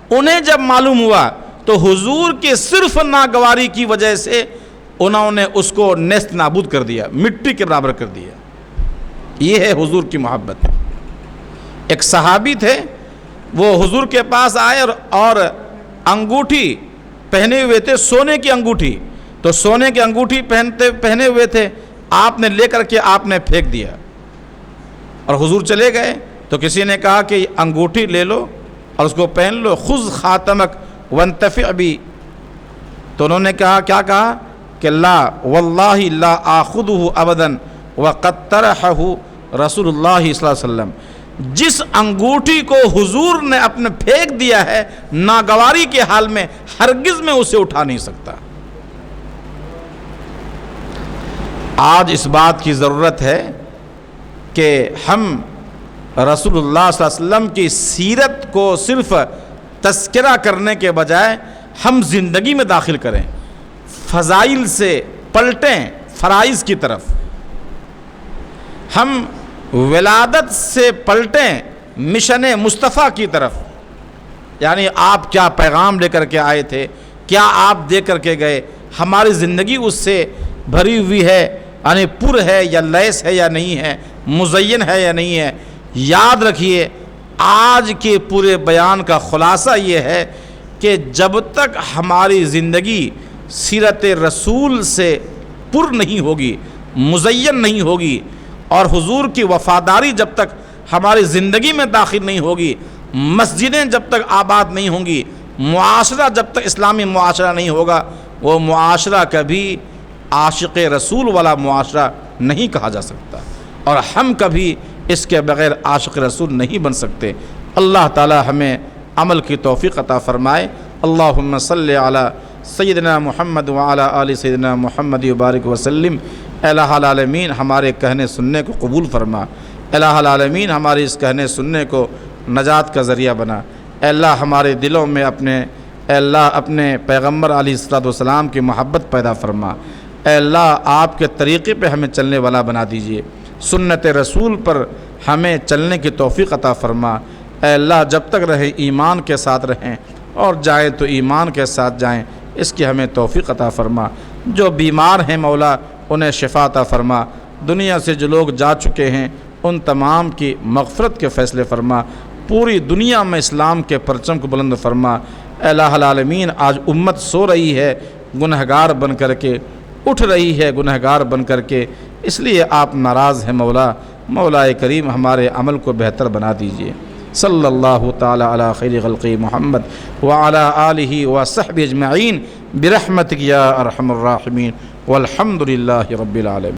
انہیں جب معلوم ہوا تو حضور کے صرف ناگواری کی وجہ سے انہوں نے اس کو نیست نابود کر دیا، مٹی کے برابر کر دیا۔ یہ ہے حضور کی محبت۔ ایک صحابی تھے، وہ حضور کے پاس آئے اور انگوٹھی پہنے ہوئے تھے، سونے کی انگوٹھی، تو سونے کی انگوٹھی پہنے ہوئے تھے، آپ نے لے کر کے آپ نے پھینک دیا اور حضور چلے گئے۔ تو کسی نے کہا کہ انگوٹھی لے لو اور اس کو پہن لو، خذ خاتمک وانتفع بی۔ تو انہوں نے کہا، کیا کہا کہ لا واللہ لا آخذہ ابدا وقد طرحہ رسول اللہ صلی اللہ علیہ وسلم۔ جس انگوٹھی کو حضور نے اپنے پھینک دیا ہے ناگواری کے حال میں، ہرگز میں اسے اٹھا نہیں سکتا۔ آج اس بات کی ضرورت ہے کہ ہم رسول اللہ صلی اللہ علیہ وسلم کی سیرت کو صرف تذکرہ کرنے کے بجائے ہم زندگی میں داخل کریں، فضائل سے پلٹیں فرائض کی طرف، ہم ولادت سے پلٹیں مشن مصطفیٰ کی طرف۔ یعنی آپ کیا پیغام لے کر کے آئے تھے، کیا آپ دے کر کے گئے، ہماری زندگی اس سے بھری ہوئی ہے، یعنی پر ہے یا لیس ہے یا نہیں ہے، مزین ہے یا نہیں ہے۔ یاد رکھیے، آج کے پورے بیان کا خلاصہ یہ ہے کہ جب تک ہماری زندگی سیرت رسول سے پر نہیں ہوگی، مزین نہیں ہوگی، اور حضور کی وفاداری جب تک ہماری زندگی میں داخل نہیں ہوگی، مسجدیں جب تک آباد نہیں ہوں گی، معاشرہ جب تک اسلامی معاشرہ نہیں ہوگا، وہ معاشرہ کبھی عاشق رسول والا معاشرہ نہیں کہا جا سکتا، اور ہم کبھی اس کے بغیر عاشق رسول نہیں بن سکتے۔ اللہ تعالی ہمیں عمل کی توفیق عطا فرمائے۔ اللہم صلی علی سیدنا محمد وعلی آل سیدنا محمد وبارک وسلم۔ الہ العالمین ہمارے کہنے سننے کو قبول فرما، الہ العالمین ہمارے اس کہنے سننے کو نجات کا ذریعہ بنا۔ اے اللہ ہمارے دلوں میں اپنے اے اللہ اپنے پیغمبر علیہ الصلوۃ والسلام کی محبت پیدا فرما، اے اللہ آپ کے طریقے پہ ہمیں چلنے والا بنا دیجئے، سنت رسول پر ہمیں چلنے کی توفیق عطا فرما، اے اللہ جب تک رہیں ایمان کے ساتھ رہیں اور جائیں تو ایمان کے ساتھ جائیں، اس کی ہمیں توفیق عطا فرما، جو بیمار ہیں مولا انہیں شفا عطا فرما، دنیا سے جو لوگ جا چکے ہیں ان تمام کی مغفرت کے فیصلے فرما، پوری دنیا میں اسلام کے پرچم کو بلند فرما، اے الہ العالمین آج امت سو رہی ہے گنہگار بن کر کے، اٹھ رہی ہے گنہگار بن کر کے، اس لیے آپ ناراض ہیں مولا کریم ہمارے عمل کو بہتر بنا دیجئے۔ صلی اللہ تعالی علی خیر خلق محمد وعلی آلہ وصحبہ اجمعین برحمتک یا ارحم الراحمین والحمد للہ رب العالمین۔